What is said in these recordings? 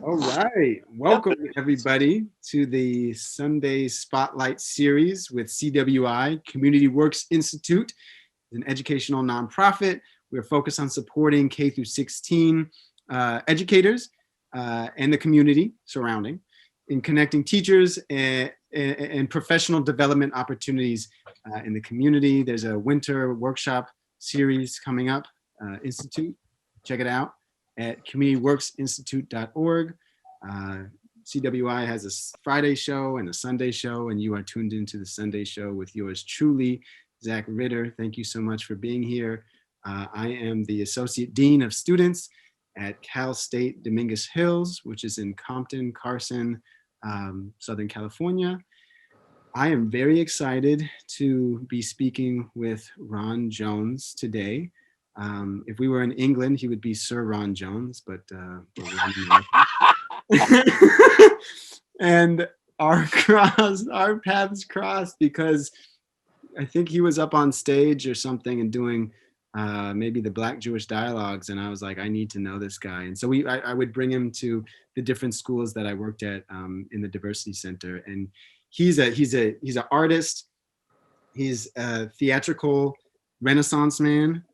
All right. Yep. Welcome, everybody, to the Sunday Spotlight series with CWI, Community Works Institute, an educational nonprofit. We're focused on supporting K through 16 educators and the community surrounding in connecting teachers and professional development opportunities in the community. There's a winter workshop series coming up, Institute. Check it out at communityworksinstitute.org. Uh, CWI has a Friday show and a Sunday show, and you are tuned into the Sunday show with yours truly, Zach Ritter. Thank you so much for being here. I am the Associate Dean of Students at Cal State Dominguez Hills, which is in Compton, Carson, Southern California. I am very excited to be speaking with Ron Jones today. If we were in England, he would be Sir Ron Jones, but and our paths crossed because I think he was up on stage or something and doing maybe the Black Jewish dialogues, and I was like, I need to know this guy. And so I would bring him to the different schools that I worked at in the diversity center, and he's an artist. He's a theatrical Renaissance man.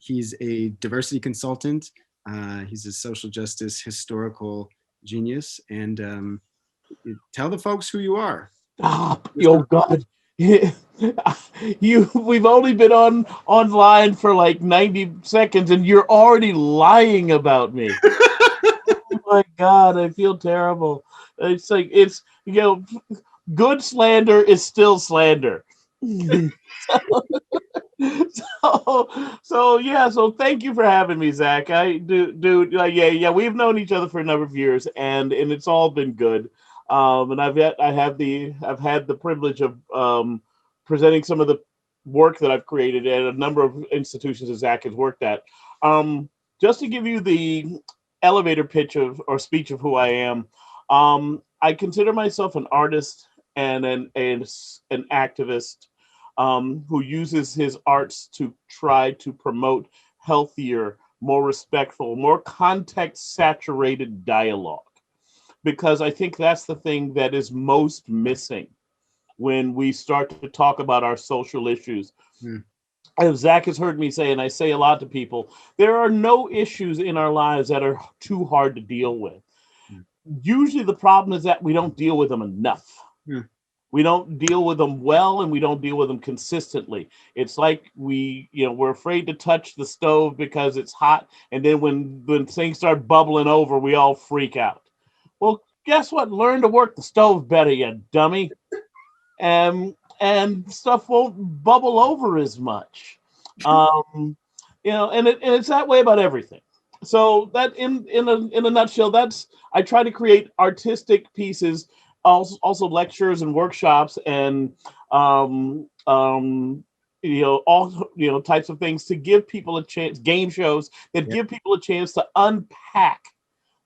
He's a diversity consultant. He's a social justice historical genius. And tell the folks who you are. Oh God. We've only been online for like 90 seconds and you're already lying about me. Oh my God, I feel terrible. It's like good slander is still slander. So thank you for having me, Zach. I do yeah, we've known each other for a number of years, and it's all been good. And I've had the privilege of presenting some of the work that I've created at a number of institutions that Zach has worked at. Just to give you the elevator pitch of or speech of who I am, I consider myself an artist and an activist who uses his arts to try to promote healthier, more respectful, more context saturated dialogue. Because I think that's the thing that is most missing when we start to talk about our social issues. Hmm. As Zach has heard me say, and I say a lot to people, there are no issues in our lives that are too hard to deal with. Hmm. Usually the problem is that we don't deal with them enough. Hmm. We don't deal with them well, and we don't deal with them consistently. It's like we're afraid to touch the stove because it's hot, and then when things start bubbling over, we all freak out. Well, guess what? Learn to work the stove better, you dummy. And stuff won't bubble over as much. And it's that way about everything. So that in a nutshell, that's I try to create artistic pieces, also lectures and workshops and all types of things to give people a chance, game shows that Yeah. give people a chance to unpack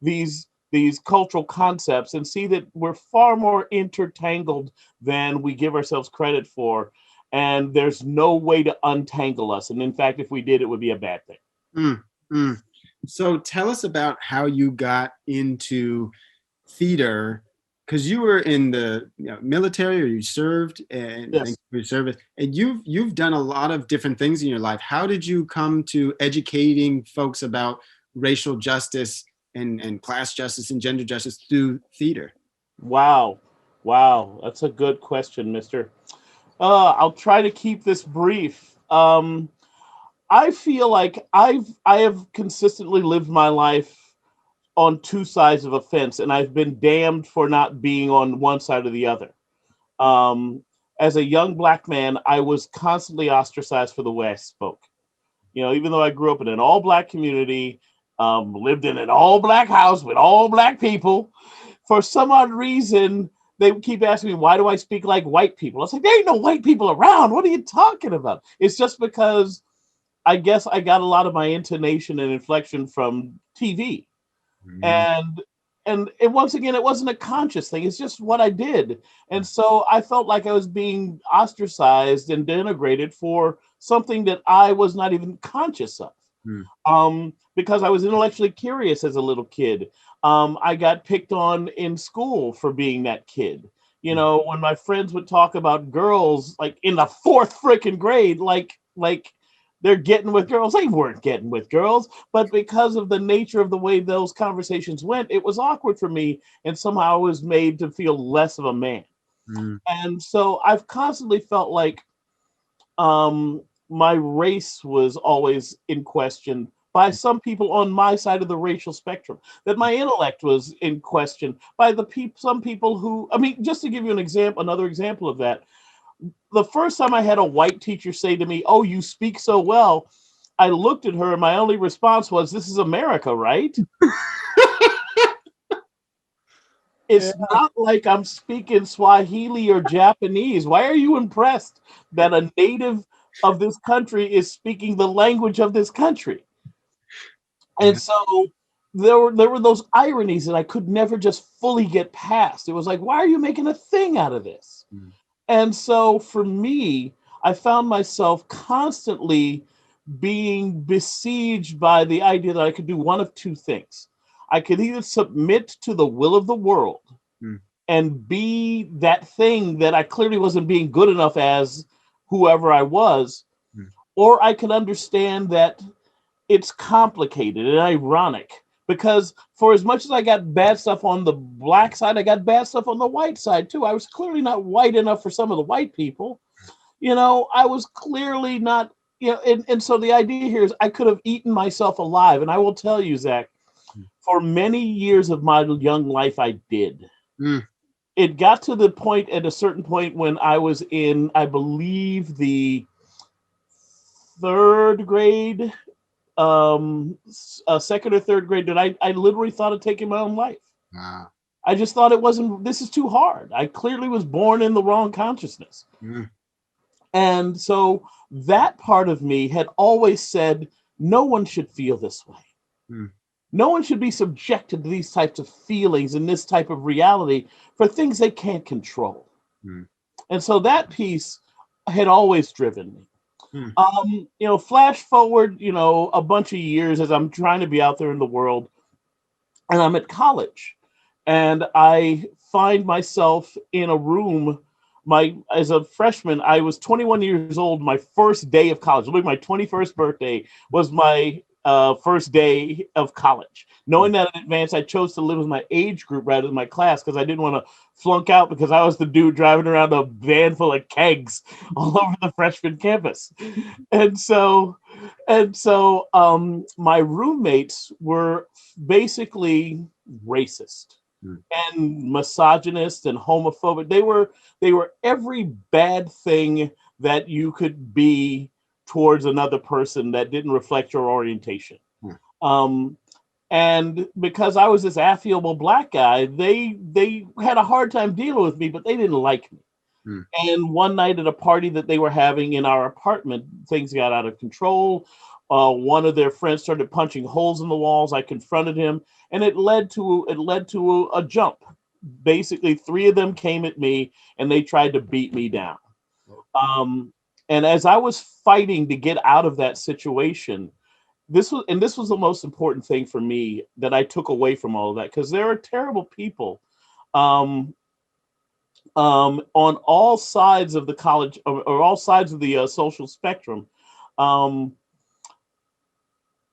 these cultural concepts and see that we're far more intertangled than we give ourselves credit for. And there's no way to untangle us. And in fact, if we did, it would be a bad thing. Mm, mm. So tell us about how you got into theater, because you were in the military, or you served, and thank Yes. you for your service. And you've done a lot of different things in your life. How did you come to educating folks about racial justice and class justice and gender justice through theater? Wow. Wow. That's a good question, mister. I'll try to keep this brief. I feel like I have consistently lived my life on two sides of a fence, and I've been damned for not being on one side or the other. Um, as a young black man, I was constantly ostracized for the way I spoke. Even though I grew up in an all black community, lived in an all black house with all black people, for some odd reason, they keep asking me, why do I speak like white people? I was like, there ain't no white people around. What are you talking about? It's just because I guess I got a lot of my intonation and inflection from TV. Mm, And once again, it wasn't a conscious thing. It's just what I did. And so I felt like I was being ostracized and denigrated for something that I was not even conscious of. Mm. Because I was intellectually curious as a little kid. I got picked on in school for being that kid. You Mm. know, when my friends would talk about girls, like in the fourth freaking grade, like they're getting with girls. They weren't getting with girls, but because of the nature of the way those conversations went, it was awkward for me, and somehow I was made to feel less of a man. Mm. And so I've constantly felt like my race was always in question by some people on my side of the racial spectrum, that my intellect was in question by the some people who, I mean, just to give you an example, another example of that, the first time I had a white teacher say to me, "Oh, you speak so well," I looked at her and my only response was, "This is America, right?" Yeah. It's not like I'm speaking Swahili or Japanese. Why are you impressed that a native of this country is speaking the language of this country? And Yeah. so there were those ironies that I could never just fully get past. It was like, why are you making a thing out of this? Mm. And so for me, I found myself constantly being besieged by the idea that I could do one of two things. I could either submit to the will of the world Mm. and be that thing that I clearly wasn't being good enough as whoever I was, Mm. or I could understand that it's complicated and ironic because for as much as I got bad stuff on the black side, I got bad stuff on the white side too. I was clearly not white enough for some of the white people. You know, I was clearly not, and so the idea here is I could have eaten myself alive. And I will tell you, Zach, Mm. for many years of my young life, I did. Mm. It got to the point at a certain point when I was in, I believe, the third grade, second or third grade, that I literally thought of taking my own life. Wow. I just thought this is too hard. I clearly was born in the wrong consciousness. Mm. And so that part of me had always said, no one should feel this way. Mm. No one should be subjected to these types of feelings and this type of reality for things they can't control. Mm. And so that piece had always driven me. Mm. Flash forward, a bunch of years as I'm trying to be out there in the world, and I'm at college, and I find myself in a room. As a freshman, I was 21 years old. My first day of college, like my 21st birthday, was my first day of college. Knowing that in advance, I chose to live with my age group rather than my class because I didn't want to flunk out because I was the dude driving around a van full of kegs all over the freshman campus. And so my roommates were basically racist Mm. and misogynist and homophobic. They were every bad thing that you could be towards another person that didn't reflect your orientation. Mm. Um, and because I was this affable black guy, they had a hard time dealing with me, but they didn't like me. Mm. And one night at a party that they were having in our apartment, things got out of control. One of their friends started punching holes in the walls. I confronted him, and it led to a jump. Basically, three of them came at me, and they tried to beat me down. Um, and as I was fighting to get out of that situation, this was the most important thing for me that I took away from all of that, because there are terrible people um, on all sides of the college, or all sides of the social spectrum. Um,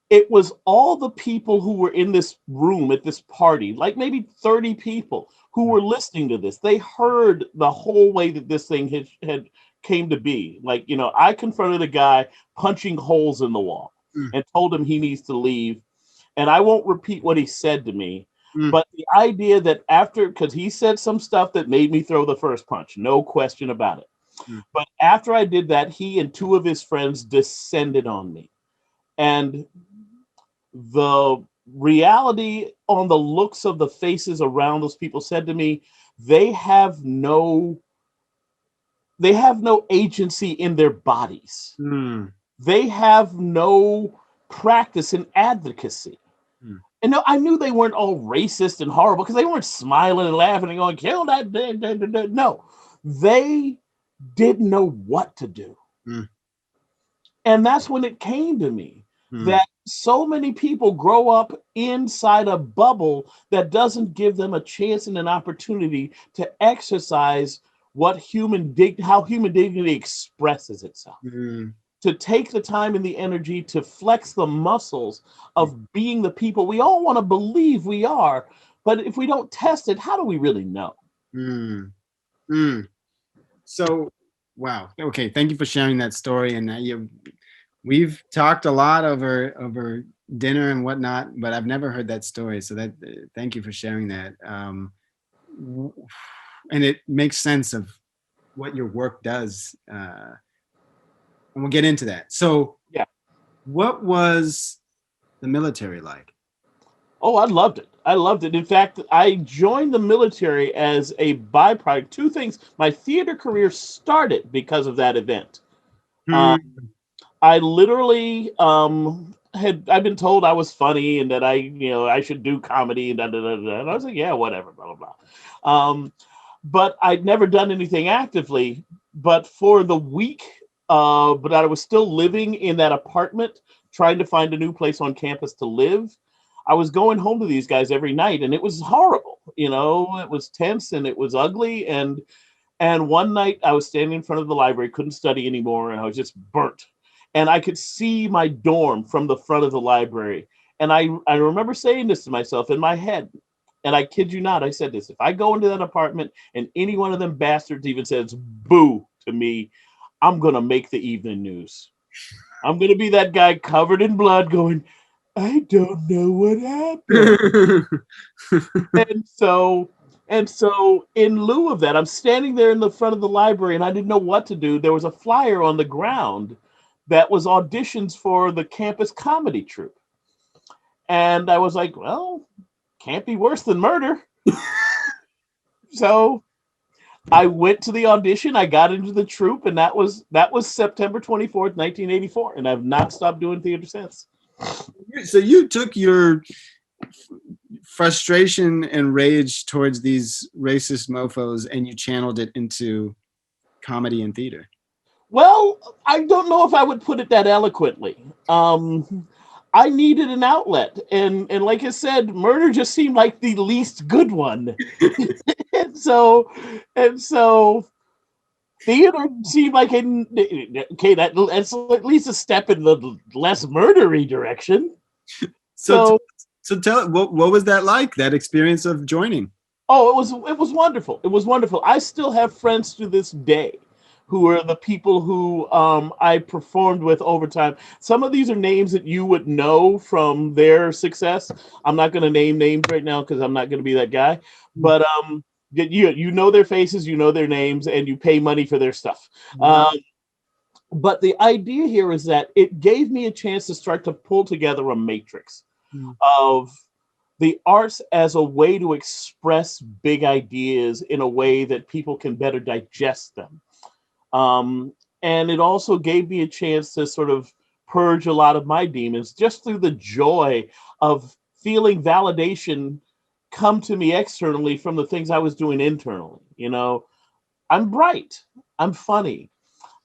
it was all the people who were in this room at this party, like maybe 30 people who were listening to this. They heard the whole way that this thing had came to be. Like, I confronted a guy punching holes in the wall Mm. and told him he needs to leave. And I won't repeat what he said to me, Mm. but the idea that because he said some stuff that made me throw the first punch, no question about it. Mm. But after I did that, he and two of his friends descended on me. And the reality on the looks of the faces around those people said to me, they have no agency in their bodies. Mm. They have no practice in advocacy. Mm. And no, I knew they weren't all racist and horrible because they weren't smiling and laughing and going, kill that. No, they didn't know what to do. Mm. And that's when it came to me Mm. that so many people grow up inside a bubble that doesn't give them a chance and an opportunity to exercise how human dignity expresses itself, Mm, to take the time and the energy to flex the muscles of being the people we all want to believe we are. But if we don't test it, how do we really know? mm, mm. So, wow. Okay, thank you for sharing that story. And we've talked a lot over dinner and whatnot, but I've never heard that story. So thank you for sharing that. W- and it makes sense of what your work does, and we'll get into that. So, Yeah. what was the military like? Oh, I loved it. I loved it. In fact, I joined the military as a byproduct. Two things. My theater career started because of that event. Hmm. Um, I literally had I've been told I was funny and that I should do comedy and da da da da. And I was like, yeah, whatever, blah blah blah. But I'd never done anything actively. But for the week, but I was still living in that apartment, trying to find a new place on campus to live. I was going home to these guys every night, and it was horrible. It was tense and it was ugly. And one night I was standing in front of the library, couldn't study anymore, and I was just burnt. And I could see my dorm from the front of the library. And I remember saying this to myself in my head. And I kid you not, I said this: if I go into that apartment and any one of them bastards even says boo to me, I'm going to make the evening news. I'm going to be that guy covered in blood going, I don't know what happened. And so in lieu of that, I'm standing there in the front of the library and I didn't know what to do. There was a flyer on the ground that was auditions for the campus comedy troupe. And I was like, well, can't be worse than murder. So I went to the audition, I got into the troupe, and that was September 24th, 1984. And I've not stopped doing theater since. So you took your frustration and rage towards these racist mofos and you channeled it into comedy and theater. Well, I don't know if I would put it that eloquently. I needed an outlet, and like I said, murder just seemed like the least good one, and so theater seemed like okay, that's at least a step in the less murdery direction. So, So, so tell what was that like? That experience of joining? oh, it was wonderful. It was wonderful. I still have friends to this day who are the people who I performed with over time. Some of these are names that you would know from their success. I'm not going to name names right now because I'm not going to be that guy. But you know their faces, you know their names, and you pay money for their stuff. But the idea here is that it gave me a chance to start to pull together a matrix of the arts as a way to express big ideas in a way that people can better digest them. Um, and it also gave me a chance to sort of purge a lot of my demons just through the joy of feeling validation come to me externally from the things I was doing internally. I'm bright, I'm funny.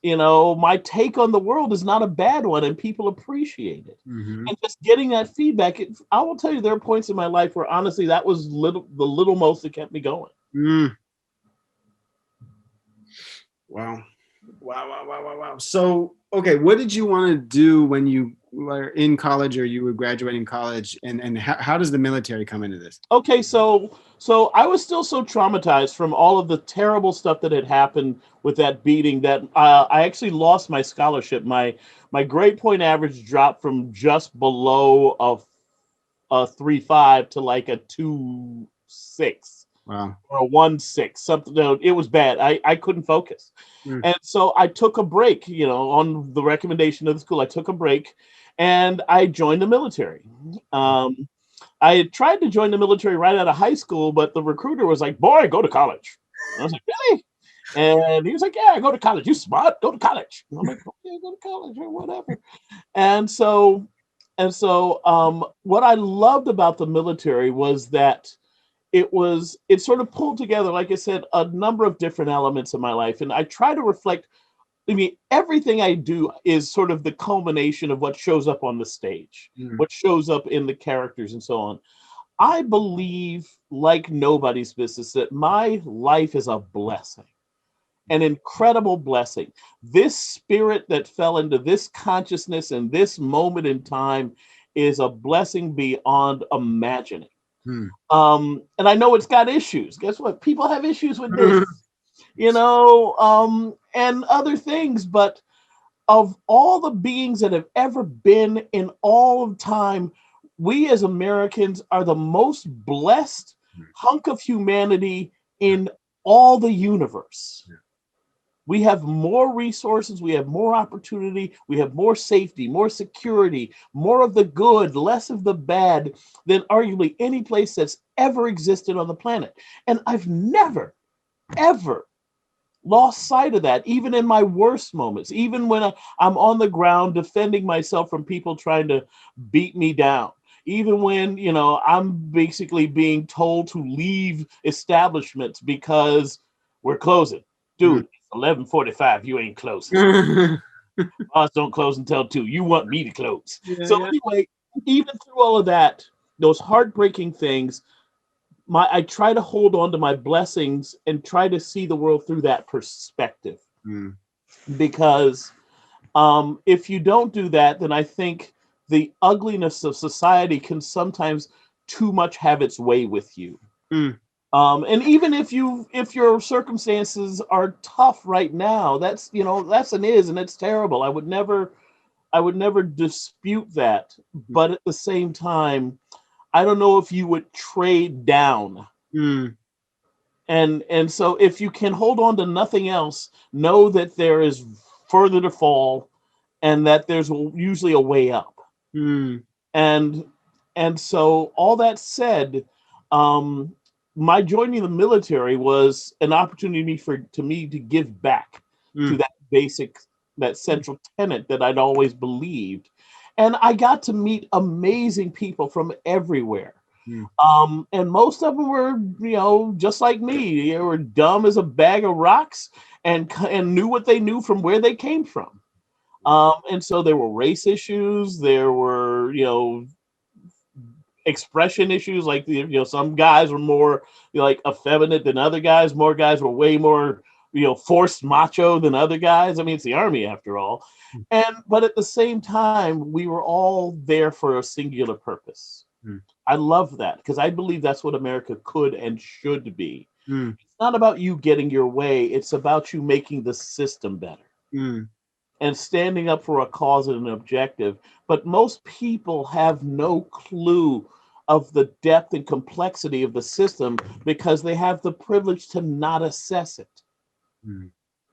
My take on the world is not a bad one and people appreciate it. Mm-hmm. And just getting that feedback, I will tell you, there are points in my life where honestly that was the little most that kept me going. Mm. Wow. Wow. So, okay, what did you want to do when you were in college or you were graduating college, and how does the military come into this? Okay, so I was still so traumatized from all of the terrible stuff that had happened with that beating that I actually lost my scholarship. My grade point average dropped from just below a 3.5 to like a 2.6 Wow. or a 1.6, something. No, it was bad. I couldn't focus. Mm. And so I took a break, on the recommendation of the school. I took a break and I joined the military. I had tried to join the military right out of high school, but the recruiter was like, boy, go to college. And I was like, really? And he was like, yeah, go to college. You smart, go to college. And I'm like, okay, go to college or whatever. And so what I loved about the military was that it sort of pulled together, like I said, a number of different elements of my life. And I try to reflect I mean, everything I do is sort of the culmination of what shows up on the stage, Mm. what shows up in the characters and so on. I believe, like nobody's business, that my life is a blessing, an incredible blessing. This spirit that fell into this consciousness in this moment in time is a blessing beyond imagining. Mm. And I know it's got issues. Guess what? People have issues with this, and other things. But of all the beings that have ever been in all of time, we as Americans are the most blessed hunk of humanity in all the universe. We have more resources, we have more opportunity, we have more safety, more security, more of the good, less of the bad than arguably any place that's ever existed on the planet. And I've never, ever lost sight of that, even in my worst moments, even when I'm on the ground defending myself from people trying to beat me down. Even when, I'm basically being told to leave establishments because we're closing. Dude, it's 11:45. You ain't closing. Mm. Us don't close until 2. You want me to close. Yeah, So yeah. anyway, even through all of that, those heartbreaking things, I try to hold on to my blessings and try to see the world through that perspective. Mm. Because if you don't do that, then I think the ugliness of society can sometimes too much have its way with you. Mm. And even if your circumstances are tough right now, that's an is, and it's terrible. I would never dispute that. But at the same time, I don't know if you would trade down. Mm. And so if you can hold on to nothing else, know that there is further to fall, and that there's usually a way up. Mm. And so all that said, um, my joining the military was an opportunity to me to give back to Mm. that central tenet that I'd always believed. And I got to meet amazing people from everywhere. Mm. And most of them were, just like me. They were dumb as a bag of rocks, and knew what they knew from where they came from. And so there were race issues. There were, expression issues. Like, some guys were more like effeminate than other guys. More guys were way more, forced macho than other guys. I mean, it's the army after all. But at the same time, we were all there for a singular purpose. Mm. I love that, because I believe that's what America could and should be. Mm. It's not about you getting your way. It's about you making the system better Mm. and standing up for a cause and an objective. But most people have no clue of the depth and complexity of the system, because they have the privilege to not assess it, Mm.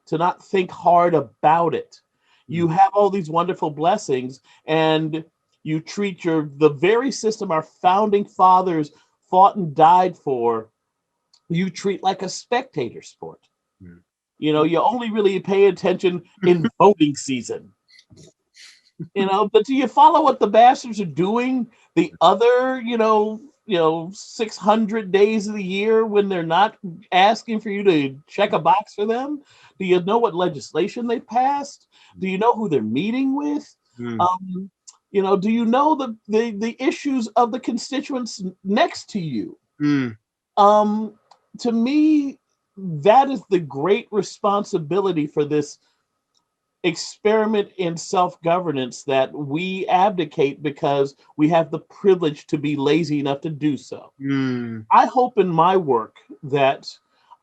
to not think hard about it. You Mm. have all these wonderful blessings, and you treat the very system our founding fathers fought and died for, you treat like a spectator sport. Mm. You only really pay attention in voting season. But do you follow what the bastards are doing the other, 600 days of the year when they're not asking for you to check a box for them? Do you know what legislation they passed? Do you know who they're meeting with? Mm. Um, do you know the issues of the constituents next to you? Mm. Um, to me, that is the great responsibility for this experiment in self-governance that we abdicate because we have the privilege to be lazy enough to do so. Mm. I hope in my work that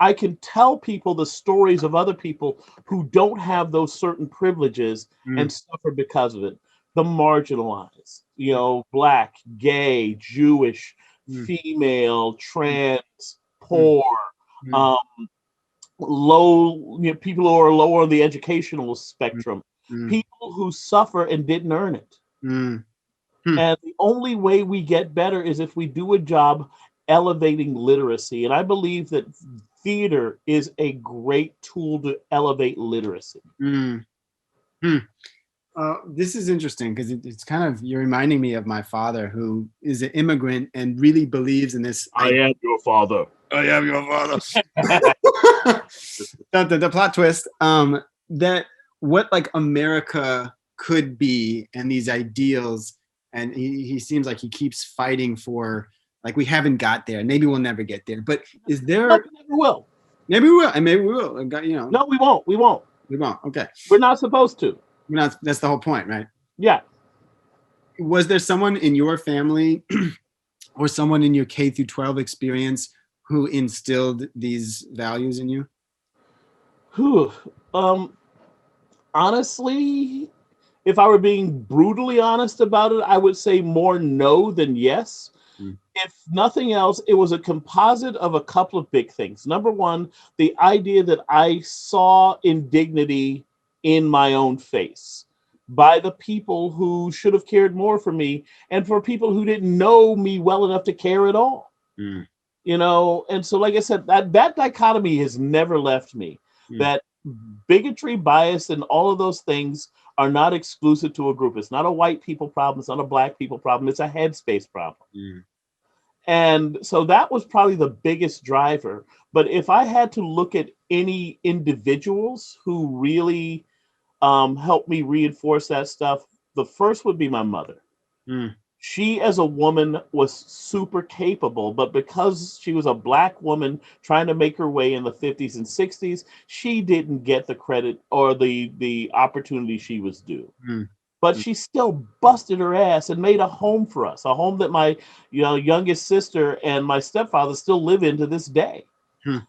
I can tell people the stories of other people who don't have those certain privileges Mm. and suffer because of it. The marginalized, Black, gay, Jewish, Mm. female, trans, Mm. poor, Mm. um, low, people who are lower on the educational spectrum, Mm. people who suffer and didn't earn it. Mm. Mm. And the only way we get better is if we do a job elevating literacy. And I believe that theater is a great tool to elevate literacy. Mm. Mm. This is interesting because it's kind of, you're reminding me of my father, who is an immigrant and really believes in this. I am your father. I am your father. The plot twist, that what like America could be and these ideals. And he seems like he keeps fighting for, like, we haven't got there. Maybe we'll never get there. But is No, there, we never will. maybe we will, and maybe we will. No, we won't. We won't. We won't. Okay. We're not supposed to. We're not, that's the whole point, right? Yeah. Was there someone in your family or someone in your K through 12 experience who instilled these values in you? Whew. Honestly, if I were being brutally honest about it, I would say more no than yes. Mm. If nothing else, it was a composite of a couple of big things. Number one, the idea that I saw indignity in my own face by the people who should have cared more for me, and for people who didn't know me well enough to care at all. Mm. And so, like I said, that dichotomy has never left me. Mm. That bigotry, bias, and all of those things are not exclusive to a group. It's not a white people problem. It's not a black people problem. It's a headspace problem. Mm. And so that was probably the biggest driver. But if I had to look at any individuals who really helped me reinforce that stuff, the first would be my mother. Mm. She, as a woman, was super capable, but because she was a black woman trying to make her way in the 50s and 60s, she didn't get the credit or the opportunity she was due. Mm. But she still busted her ass and made a home for us, a home that my youngest sister and my stepfather still live in to this day. Mm.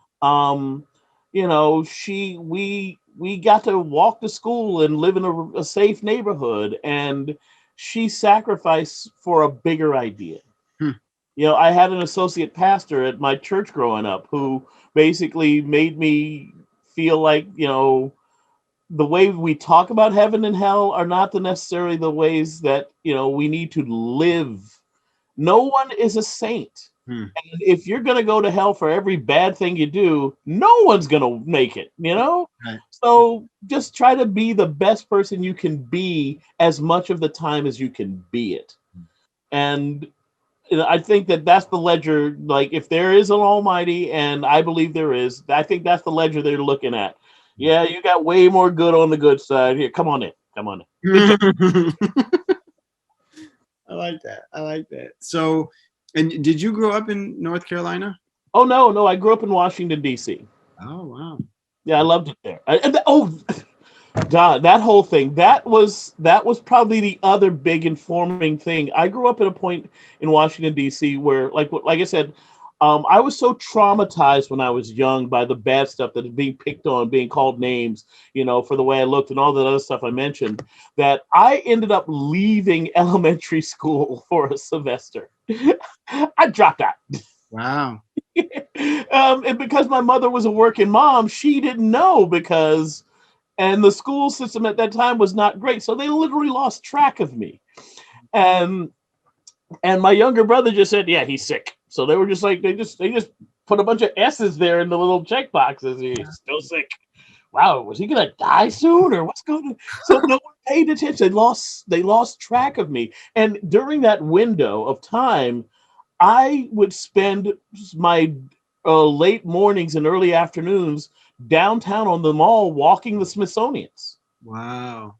We got to walk to school and live in a safe neighborhood, and she sacrificed for a bigger idea. Hmm. I had an associate pastor at my church growing up who basically made me feel like, the way we talk about heaven and hell are not necessarily the ways that, we need to live. No one is a saint. Hmm. And if you're going to go to hell for every bad thing you do, no one's going to make it, Right. So just try to be the best person you can be as much of the time as you can be it. And I think that that's the ledger. Like, if there is an almighty, and I believe there is, I think that's the ledger they're looking at. Yeah, you got way more good on the good side. Here, come on in. I like that. So, and did you grow up in North Carolina? Oh, no, I grew up in Washington, D.C. Oh, wow. Yeah, I loved it there. God, that whole thing, that was probably the other big informing thing. I grew up at a point in Washington, D.C. where, like I said, I was so traumatized when I was young by the bad stuff that is being picked on, being called names, for the way I looked and all that other stuff I mentioned, that I ended up leaving elementary school for a semester. I dropped out. Wow. And because my mother was a working mom, she didn't know and the school system at that time was not great. So they literally lost track of me. And my younger brother just said, yeah, he's sick. So they were just like, they just put a bunch of S's there in the little check boxes. He's still sick. Wow, was he gonna die soon, or what's going on? So no one paid attention. They lost track of me. And during that window of time, I would spend my late mornings and early afternoons downtown on the mall walking the Smithsonian's. Wow.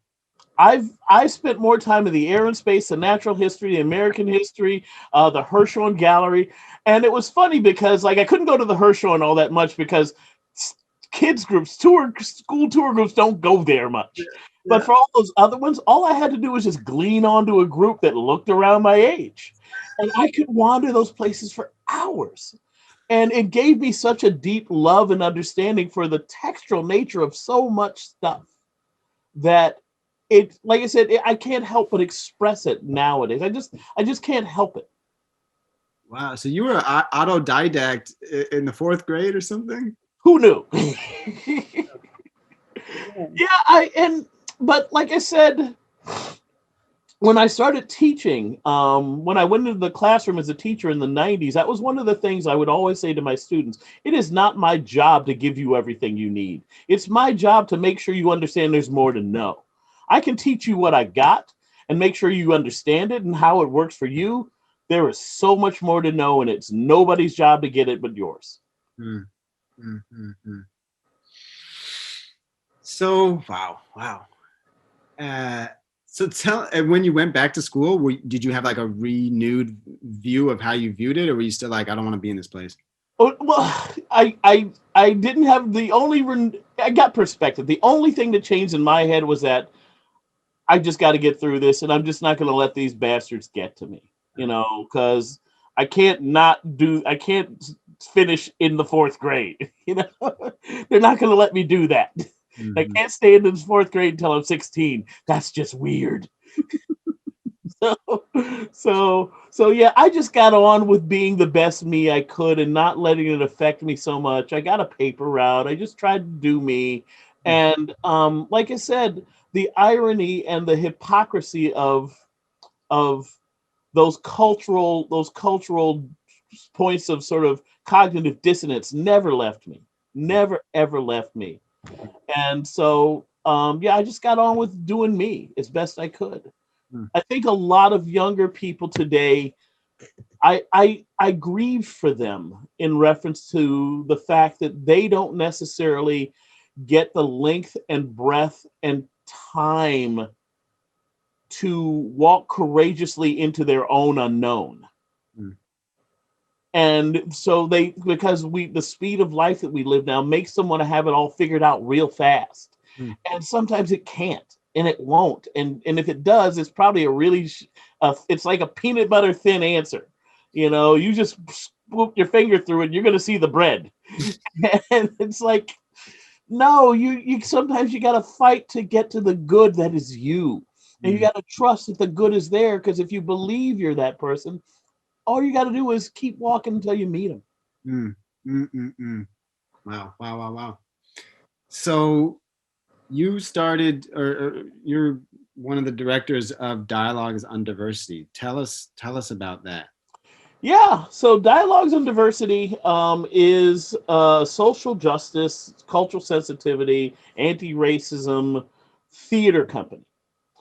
I spent more time in the air and space, the natural history, the American history, the Hirshhorn Gallery. And it was funny because, like, I couldn't go to the Hirshhorn all that much because kids groups, school tour groups don't go there much. Yeah. But for all those other ones, all I had to do was just glean onto a group that looked around my age. And I could wander those places for hours. And it gave me such a deep love and understanding for the textural nature of so much stuff that it, like I said, I can't help but express it nowadays. I just can't help it. Wow. So you were an autodidact in the 4th grade or something? Who knew? But like I said, when I started teaching, when I went into the classroom as a teacher in the 90s, that was one of the things I would always say to my students. It is not my job to give you everything you need. It's my job to make sure you understand there's more to know. I can teach you what I got and make sure you understand it and how it works for you. There is so much more to know, and it's nobody's job to get it but yours. So, wow. Uh, so tell, and when you went back to school, did you have like a renewed view of how you viewed it, or were you still like, I don't want to be in this place? Oh, well, I didn't have the only I got perspective. The only thing that changed in my head was that I just got to get through this, and I'm just not going to let these bastards get to me, because I can't finish in the fourth grade. They're not going to let me do that. I Mhm. can't stay in the fourth grade until I'm 16. That's just weird. So, so yeah, I just got on with being the best me I could and not letting it affect me so much. I got a paper route. I just tried to do me, and like I said, the irony and the hypocrisy of those cultural points of sort of cognitive dissonance never left me, never ever left me. And so yeah, I just got on with doing me as best I could. Mm. I think a lot of younger people today, I grieve for them in reference to the fact that they don't necessarily get the length and breadth and time to walk courageously into their own unknown. Mm. And so because the speed of life that we live now makes them want to have it all figured out real fast. Mm. And sometimes it can't, and it won't. And if it does, it's probably it's like a peanut butter thin answer. You just swoop your finger through it, you're going to see the bread. And it's like, no, you sometimes you got to fight to get to the good that is you. And you Mm. got to trust that the good is there, because if you believe you're that person, all you got to do is keep walking until you meet them. Mm. Mm. Wow. So you started, or you're one of the directors of Dialogues on Diversity. Tell us about that. Yeah, so Dialogues on Diversity is social justice, cultural sensitivity, anti-racism theater company.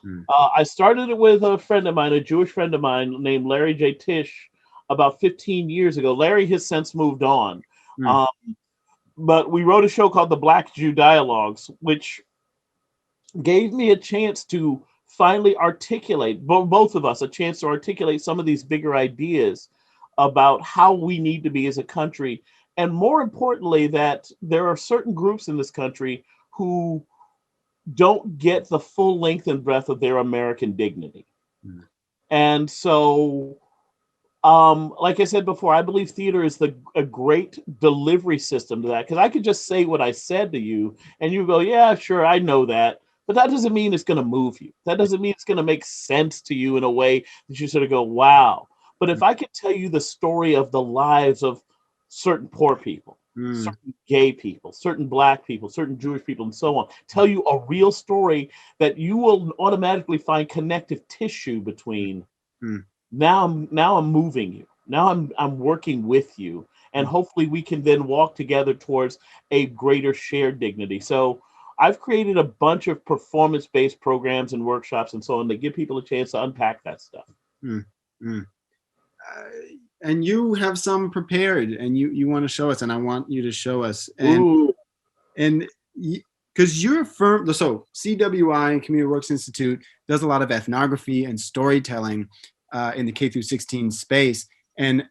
Mm. I started it with a friend of mine, a Jewish friend of mine named Larry J. Tish, about 15 years ago. Larry has since moved on. Mm. Um, but we wrote a show called The Black Jew Dialogues, which gave me a chance to finally articulate, both of us, a chance to articulate some of these bigger ideas about how we need to be as a country. And more importantly, that there are certain groups in this country who don't get the full length and breadth of their American dignity. Mm. And so, like I said before, I believe theater is a great delivery system to that, because I could just say what I said to you and you go, yeah, sure, I know that. But that doesn't mean it's going to move you. That doesn't mean it's going to make sense to you in a way that you sort of go, wow. But if I could tell you the story of the lives of certain poor people, Mm. certain gay people, certain black people, certain Jewish people, and so on, tell you a real story that you will automatically find connective tissue between. Mm. Now I'm moving you. Now I'm working with you, and Mm. hopefully we can then walk together towards a greater shared dignity. So I've created a bunch of performance-based programs and workshops and so on to give people a chance to unpack that stuff. Mm. Mm. Uh, and you have some prepared, and you want to show us, and I want you to show us. Ooh. And because you're firm, so CWI, Community Works Institute, does a lot of ethnography and storytelling in the K through 16 space, and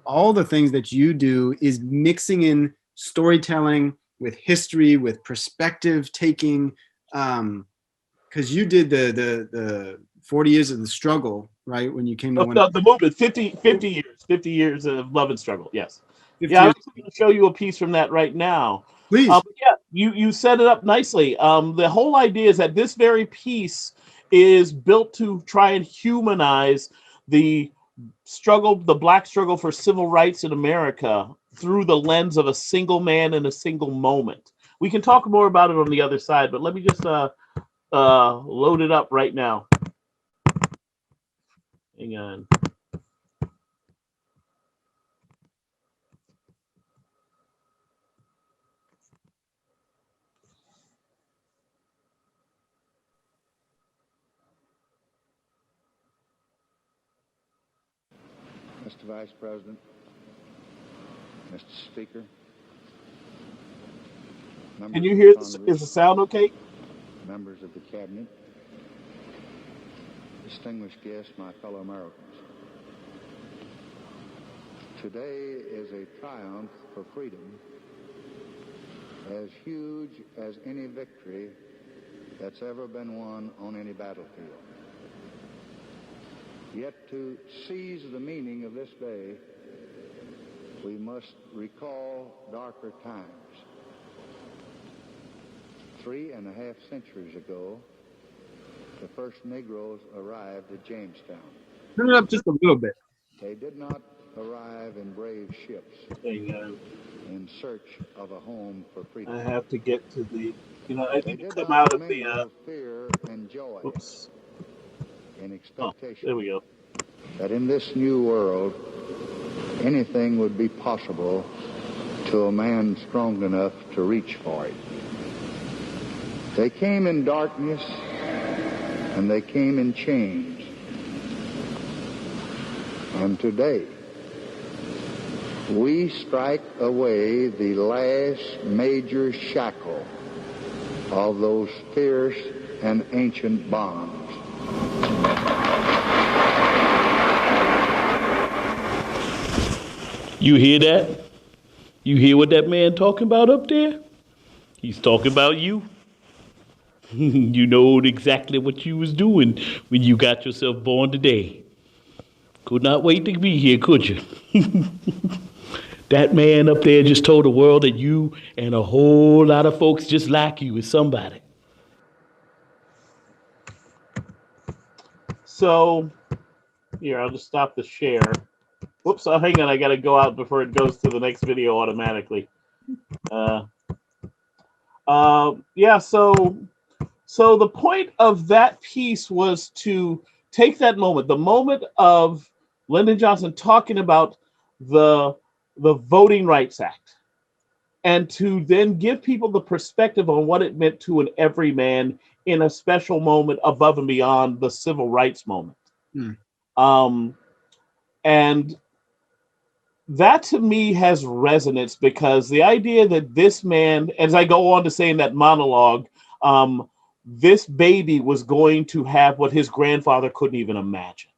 all the things that you do is mixing in storytelling with history, with perspective taking. Because you did the 40 years of the struggle, right? When you came to one The movement, 50 years of love and struggle. Yes. 50 Yeah, I'm years. going to show you a piece from that right now. Please. But yeah, you set it up nicely. The whole idea is that this very piece is built to try and humanize the the black struggle for civil rights in America through the lens of a single man in a single moment. We can talk more about it on the other side, but let me just load it up right now. Hang on. Mr. Vice President, Mr. Speaker, Can you hear this? Is the sound okay? Members of the cabinet, distinguished guests, my fellow Americans. Today is a triumph for freedom as huge as any victory that's ever been won on any battlefield. Yet to seize the meaning of this day, we must recall darker times. 3.5 centuries ago, the first Negroes arrived at Jamestown. Turn it up just a little bit. They did not arrive in brave ships in search of a home for freedom. I have to get to the, I They need to did come not out of the, mingle with fear and joy oops. in Oh, expectation there we go. that in this new world, anything would be possible to a man strong enough to reach for it. They came in darkness and they came in chains. And today, we strike away the last major shackle of those fierce and ancient bonds. You hear that? You hear what that man talking about up there? He's talking about you. You know exactly what you was doing when you got yourself born today. Could not wait to be here, could you? That man up there just told the world that you and a whole lot of folks just like you is somebody. So, here, I'll just stop the share. Whoops, hang on, I gotta go out before it goes to the next video automatically. Yeah, so the point of that piece was to take that moment, the moment of Lyndon Johnson talking about the Voting Rights Act, and to then give people the perspective on what it meant to an everyman in a special moment above and beyond the civil rights moment. And that to me has resonance, because the idea that this man, as I go on to say in that monologue, this baby was going to have what his grandfather couldn't even imagine.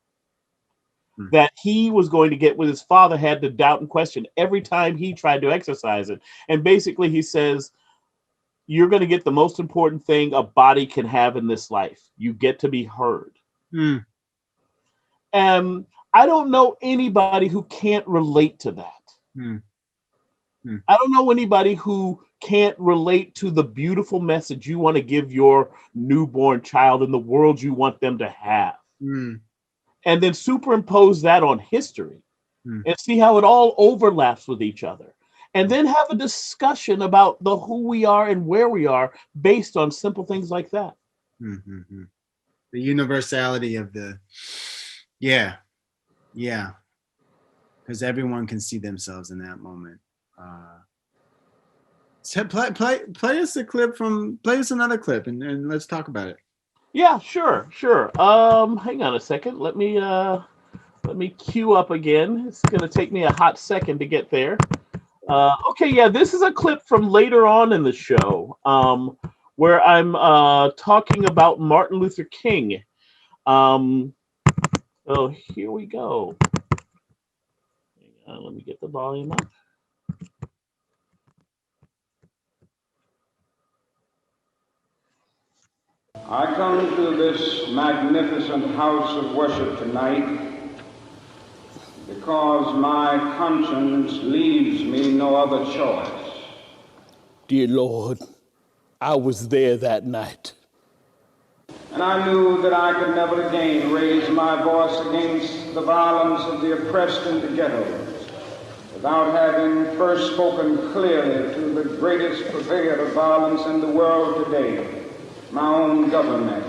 That he was going to get what his father had to doubt and question every time he tried to exercise it. And basically he says, you're going to get the most important thing a body can have in this life. You get to be heard. And I don't know anybody who can't relate to that. I don't know anybody who can't relate to the beautiful message you want to give your newborn child and the world you want them to have. And then superimpose that on history and see how it all overlaps with each other. And then have a discussion about the who we are and where we are based on simple things like that. The universality of the, yeah, because everyone can see themselves in that moment. So play us a clip play us another clip and let's talk about it. Yeah, sure. Hang on a second. Let me queue up again. It's gonna take me a hot second to get there. Okay, yeah, this is a clip from later on in the show, where I'm talking about Martin Luther King. Oh, here we go. Hang on, let me get the volume up. I come to this magnificent house of worship tonight because my conscience leaves me no other choice. Dear Lord, I was there that night. And I knew that I could never again raise my voice against the violence of the oppressed in the ghettos without having first spoken clearly to the greatest purveyor of violence in the world today, my own government.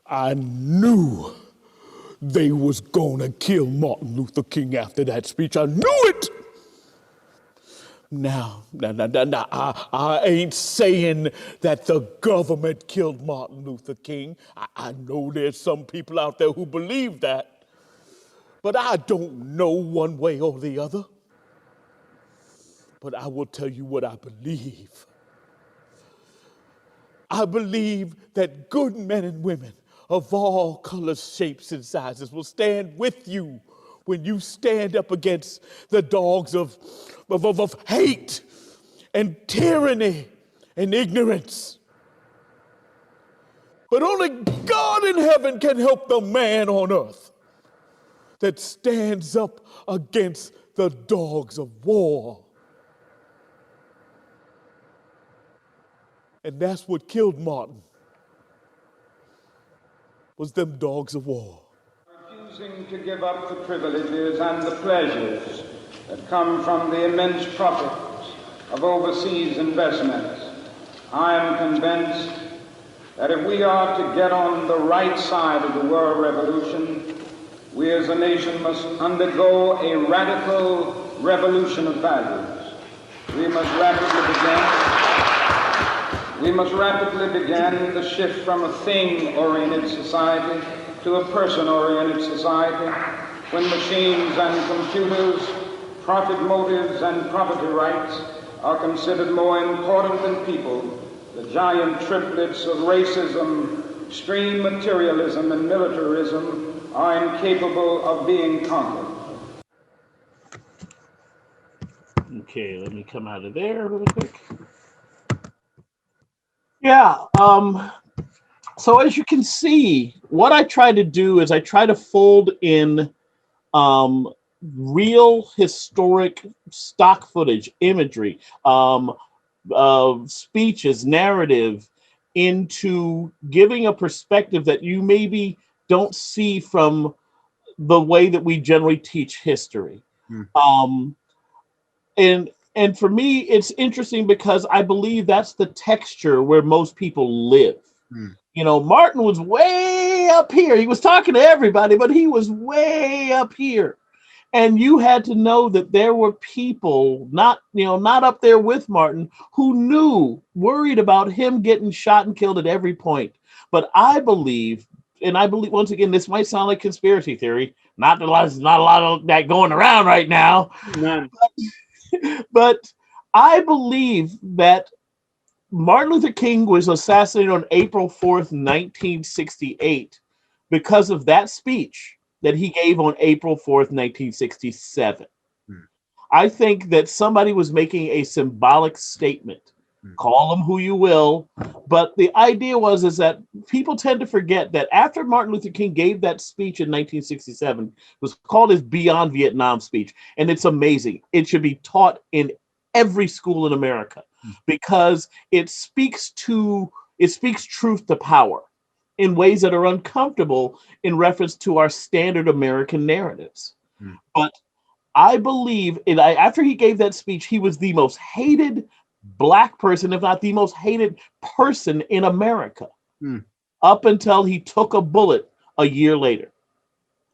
I knew they was gonna kill Martin Luther King after that speech. I knew it! Now, I ain't saying that the government killed Martin Luther King. I know there's some people out there who believe that, but I don't know one way or the other. But I will tell you what I believe. I believe that good men and women of all colors, shapes, and sizes will stand with you when you stand up against the dogs of hate and tyranny and ignorance. But only God in heaven can help the man on earth that stands up against the dogs of war. And that's what killed Martin, was them dogs of war. Refusing to give up the privileges and the pleasures that come from the immense profits of overseas investments, I am convinced that if we are to get on the right side of the world revolution, we as a nation must undergo a radical revolution of values. We must rapidly begin the shift from a thing-oriented society to a person-oriented society, when machines and computers, profit motives and property rights are considered more important than people. The giant triplets of racism, extreme materialism, and militarism are incapable of being conquered. Okay, let me come out of there real quick. Yeah, so as you can see, what I try to do is I try to fold in real historic stock footage, imagery, speeches, narrative, into giving a perspective that you maybe don't see from the way that we generally teach history. And for me, it's interesting because I believe that's the texture where most people live. You know, Martin was way up here. He was talking to everybody, but he was way up here. And you had to know that there were people not up there with Martin who worried about him getting shot and killed at every point. But I believe, once again, this might sound like conspiracy theory. Not a lot of that going around right now. None. But I believe that Martin Luther King was assassinated on April 4th, 1968, because of that speech that he gave on April 4th, 1967. I think that somebody was making a symbolic statement. Call them who you will, but the idea is that people tend to forget that after Martin Luther King gave that speech in 1967, it was called his Beyond Vietnam speech, and it's amazing. It should be taught in every school in America because it speaks truth to power in ways that are uncomfortable in reference to our standard American narratives. But I believe after he gave that speech, he was the most hated Black person, if not the most hated person in America, up until he took a bullet a year later.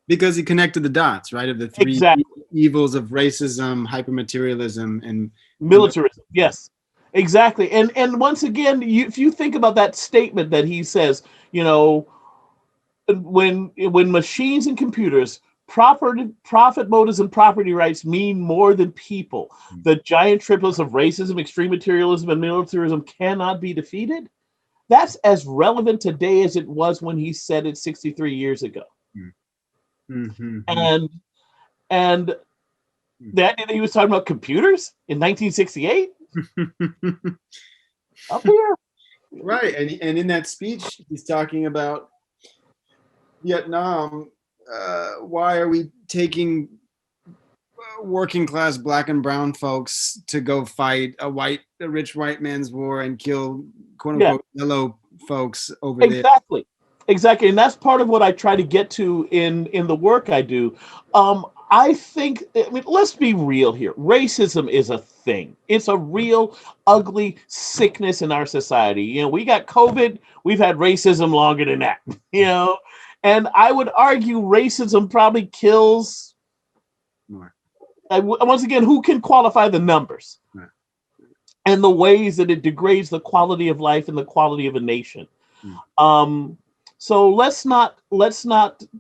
Because he connected the dots, right? Of the three Exactly. evils of racism, hypermaterialism, and militarism. Yes, exactly. And once again, if you think about that statement that he says, you know, when machines and computers, profit motives and property rights mean more than people, the giant triplets of racism, extreme materialism, and militarism cannot be defeated. That's as relevant today as it was when he said it 63 years ago. And that he was talking about computers in 1968 up here. Right. And in that speech, he's talking about Vietnam. Why are we taking working class Black and brown folks to go fight a rich white man's war and kill quote unquote yellow folks over there? Exactly. And that's part of what I try to get to in the work I do. I think, let's be real here. Racism is a thing. It's a real ugly sickness in our society. You know, we got COVID. We've had racism longer than that, you know, and I would argue racism probably kills more. Once again, who can qualify the numbers and the ways that it degrades the quality of life and the quality of a nation? So let's not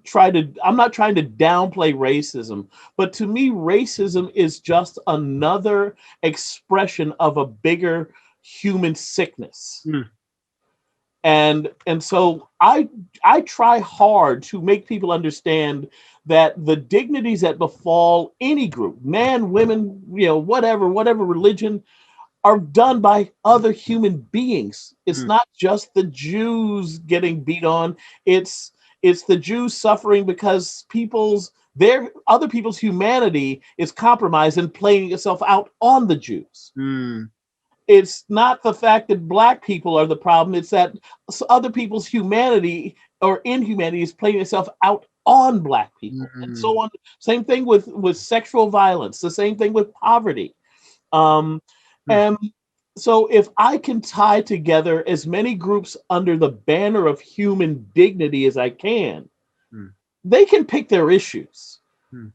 try to, I'm not trying to downplay racism, but to me, racism is just another expression of a bigger human sickness. Mm. And so I try hard to make people understand that the dignities that befall any group, man, women, whatever religion, are done by other human beings. It's Mm. not just the Jews getting beat on. It's the Jews suffering because other people's humanity is compromised and playing itself out on the Jews. Mm. It's not the fact that black people are the problem. It's that other people's humanity or inhumanity is playing itself out on black people, and so on. Same thing with sexual violence. The same thing with poverty. And so if I can tie together as many groups under the banner of human dignity as I can, they can pick their issues.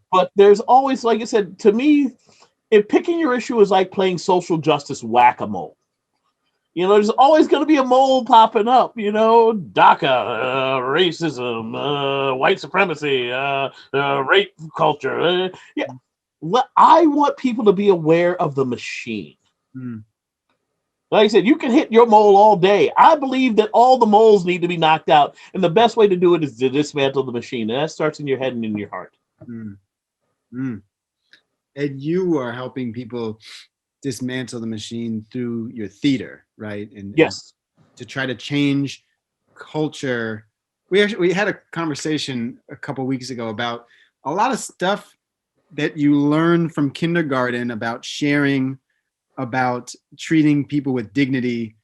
But there's always, like I said, to me, if picking your issue is like playing social justice whack-a-mole. There's always going to be a mole popping up, DACA, racism, white supremacy, rape culture. I want people to be aware of the machine. Like I said, you can hit your mole all day. I believe that all the moles need to be knocked out. And the best way to do it is to dismantle the machine. And that starts in your head and in your heart. And you are helping people dismantle the machine through your theater, right? And yes, to try to change culture. We had a conversation a couple weeks ago about a lot of stuff that you learn from kindergarten about sharing, about treating people with dignity,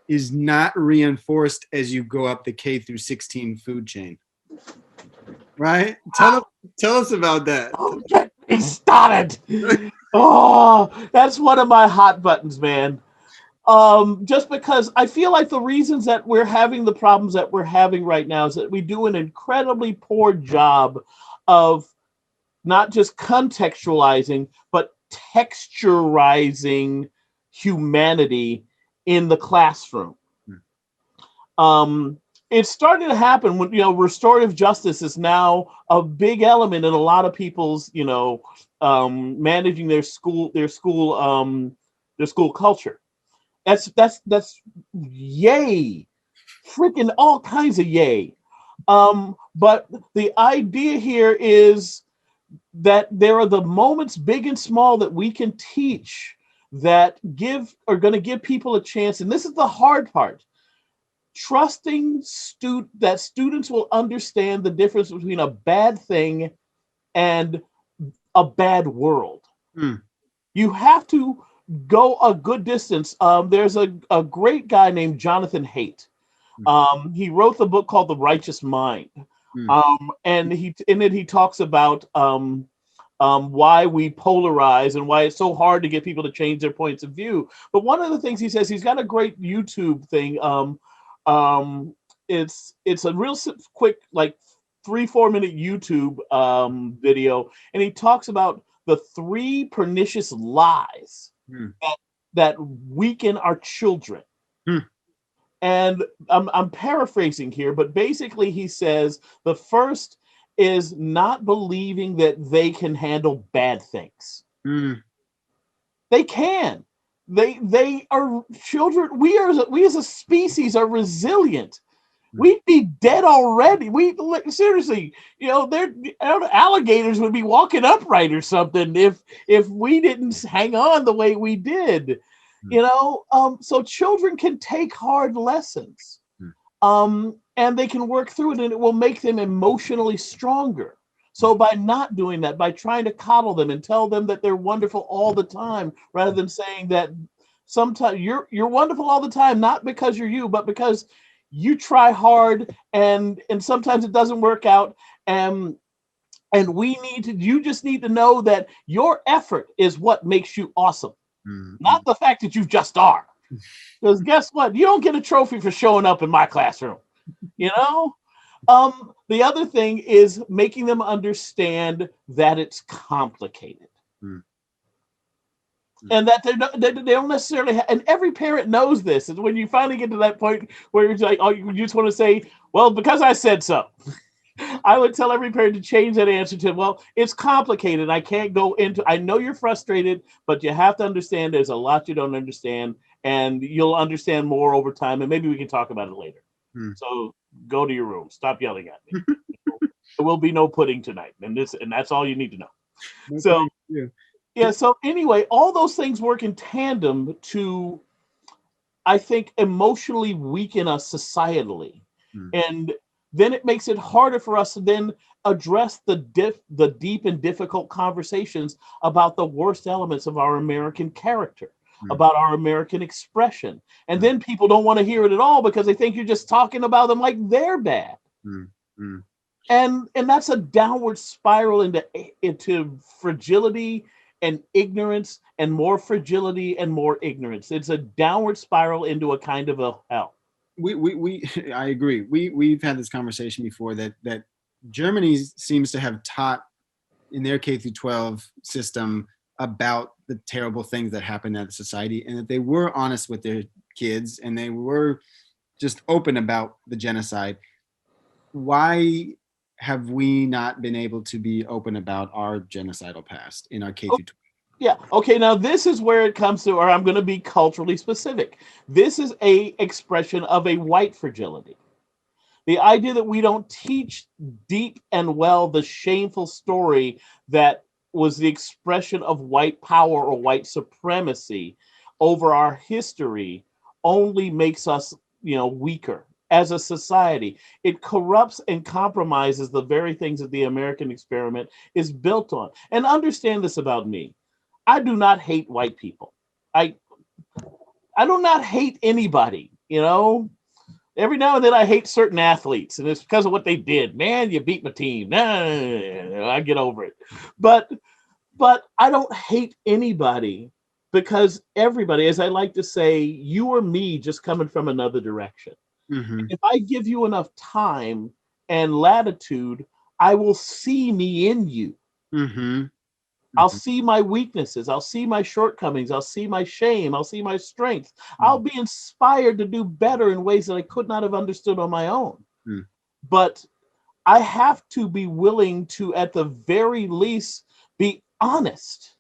is not reinforced as you go up the K through 16 food chain. Right? Tell us about that. Oh, get me started. Oh, that's one of my hot buttons, man. Just because I feel like the reasons that we're having the problems that we're having right now is that we do an incredibly poor job of not just contextualizing, but texturizing humanity in the classroom. It's starting to happen when, restorative justice is now a big element in a lot of people's, managing their school culture. That's yay, freaking all kinds of yay. But the idea here is that there are the moments, big and small, that we can teach that are going to give people a chance. And this is the hard part. Trusting that students will understand the difference between a bad thing and a bad world. You have to go a good distance. There's a great guy named Jonathan Haidt. He wrote the book called The Righteous Mind. And he talks about why we polarize and why it's so hard to get people to change their points of view. But one of the things he says, he's got a great YouTube thing. It's a real quick, like 3-4 minute YouTube video, and he talks about the 3 pernicious lies that weaken our children. And I'm paraphrasing here, but basically he says the first is not believing that they can handle bad things. They can. They are children. We as a species are resilient. We'd be dead already. Seriously, alligators would be walking upright or something if we didn't hang on the way we did. So children can take hard lessons, and they can work through it, and it will make them emotionally stronger. So by not doing that, by trying to coddle them and tell them that they're wonderful all the time, rather than saying that sometimes you're wonderful all the time, not because you're you, but because you try hard and sometimes it doesn't work out, and you just need to know that your effort is what makes you awesome, not the fact that you just are. Because guess what? You don't get a trophy for showing up in my classroom. The other thing is making them understand that it's complicated. And that they don't necessarily and every parent knows this. And when you finally get to that point where it's like, oh, you just want to say, well, because I said so. I would tell every parent to change that answer to, well, it's complicated. I can't go into, I know you're frustrated, but you have to understand there's a lot you don't understand, and you'll understand more over time, and maybe we can talk about it later. So go to your room. Stop yelling at me. There will be no pudding tonight, and that's all you need to know. No So pudding, yeah, so anyway, all those things work in tandem to, I think, emotionally weaken us societally. And then it makes it harder for us to then address the deep and difficult conversations about the worst elements of our American character, about our American expression. And then people don't want to hear it at all because they think you're just talking about them like they're bad. And that's a downward spiral into fragility and ignorance, and more fragility and more ignorance. It's a downward spiral into a kind of a hell. We I agree. We've had this conversation before that Germany seems to have taught in their K through 12 system about the terrible things that happen in society, and that they were honest with their kids and they were just open about the genocide. Why have we not been able to be open about our genocidal past in our K through 12? Yeah. Okay. Now this is where it comes to, or I'm going to be culturally specific. This is a expression of a white fragility. The idea that we don't teach deep and well the shameful story that was the expression of white power or white supremacy over our history only makes us, weaker as a society. It corrupts and compromises the very things that the American experiment is built on. And understand this about me. I do not hate white people. I do not hate anybody, Every now and then I hate certain athletes, and it's because of what they did. Man, you beat my team. Nah, I get over it. But I don't hate anybody, because everybody, as I like to say, you or me just coming from another direction. If I give you enough time and latitude, I will see me in you. I'll see my weaknesses. I'll see my shortcomings. I'll see my shame. I'll see my strength. I'll be inspired to do better in ways that I could not have understood on my own. But I have to be willing to, at the very least, be honest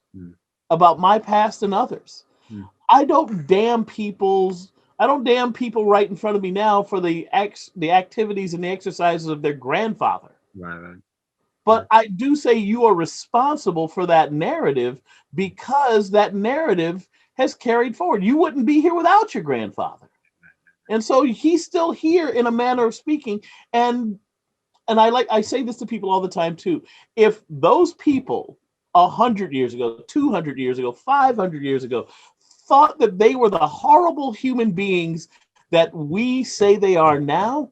about my past and others. I don't damn people right in front of me now for the activities and the exercises of their grandfather. Right. But I do say you are responsible for that narrative, because that narrative has carried forward. You wouldn't be here without your grandfather. And so he's still here in a manner of speaking. And I say this to people all the time too. If those people 100 years ago, 200 years ago, 500 years ago thought that they were the horrible human beings that we say they are now,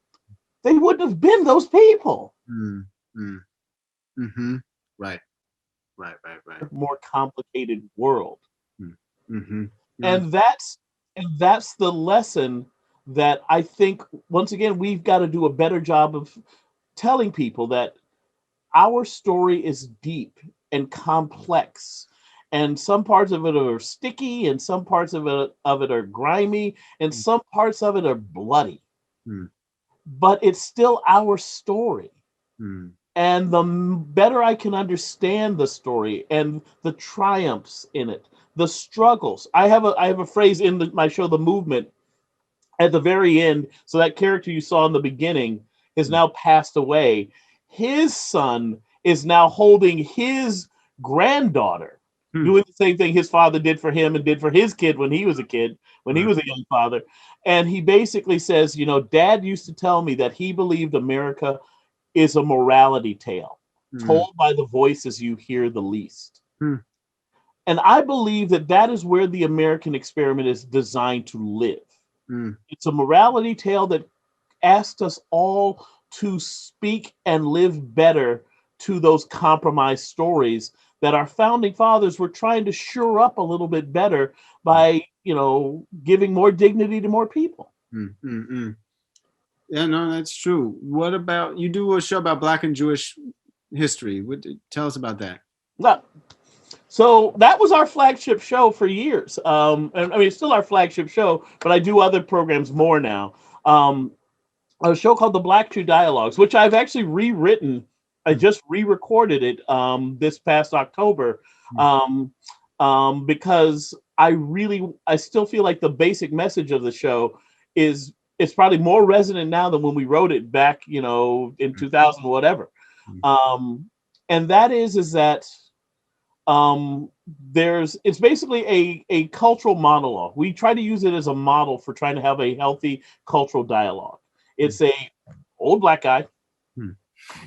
they wouldn't have been those people. Right. More complicated world. And that's the lesson that I think, once again, we've got to do a better job of telling people that our story is deep and complex, and some parts of it are sticky, and some parts of it are grimy, and some parts of it are bloody. But it's still our story. And the better I can understand the story and the triumphs in it, the struggles. I have a phrase in my show, The Movement, at the very end. So that character you saw in the beginning is now passed away. His son is now holding his granddaughter, doing the same thing his father did for him and did for his kid when he was a kid, when he was a young father. And he basically says, Dad used to tell me that he believed America is a morality tale told by the voices you hear the least. And I believe that is where the American experiment is designed to live. It's a morality tale that asks us all to speak and live better to those compromised stories that our founding fathers were trying to shore up a little bit better by, giving more dignity to more people. Yeah, no, that's true. What about, you do a show about Black and Jewish history? Tell us about that. Well, So that was our flagship show for years. And I mean, it's still our flagship show, but I do other programs more now. Um, a show called The Black True Dialogues, which I've actually rewritten. I just re-recorded it this past October because I still feel like the basic message of the show is it's probably more resonant now than when we wrote it back, in 2000 whatever. And that is that it's basically a cultural monologue. We try to use it as a model for trying to have a healthy cultural dialogue. It's a old black guy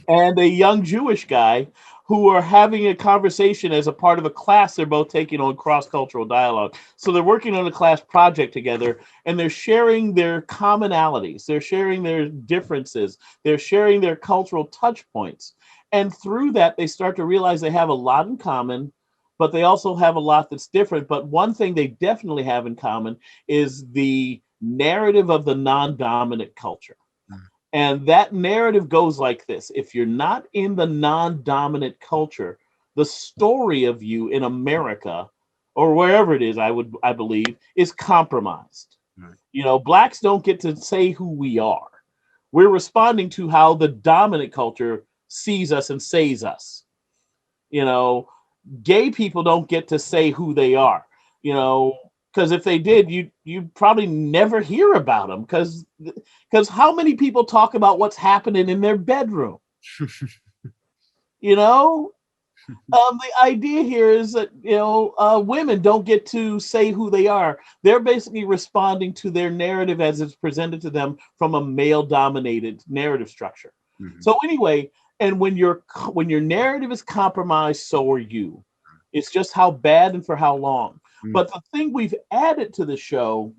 and a young Jewish guy who are having a conversation as a part of a class they're both taking on cross-cultural dialogue. So they're working on a class project together, and they're sharing their commonalities. They're sharing their differences. They're sharing their cultural touch points. And through that, they start to realize they have a lot in common, but they also have a lot that's different. But one thing they definitely have in common is the narrative of the non-dominant culture. And that narrative goes like this. If you're not in the non-dominant culture, the story of you in America or wherever it is, I believe, is compromised. Right. Blacks don't get to say who we are. We're responding to how the dominant culture sees us and says us. Gay people don't get to say who they are. Because if they did, you'd probably never hear about them. Because how many people talk about what's happening in their bedroom? The idea here is that women don't get to say who they are. They're basically responding to their narrative as it's presented to them from a male-dominated narrative structure. So anyway, and when your narrative is compromised, so are you. It's just how bad and for how long. But the thing we've added to the show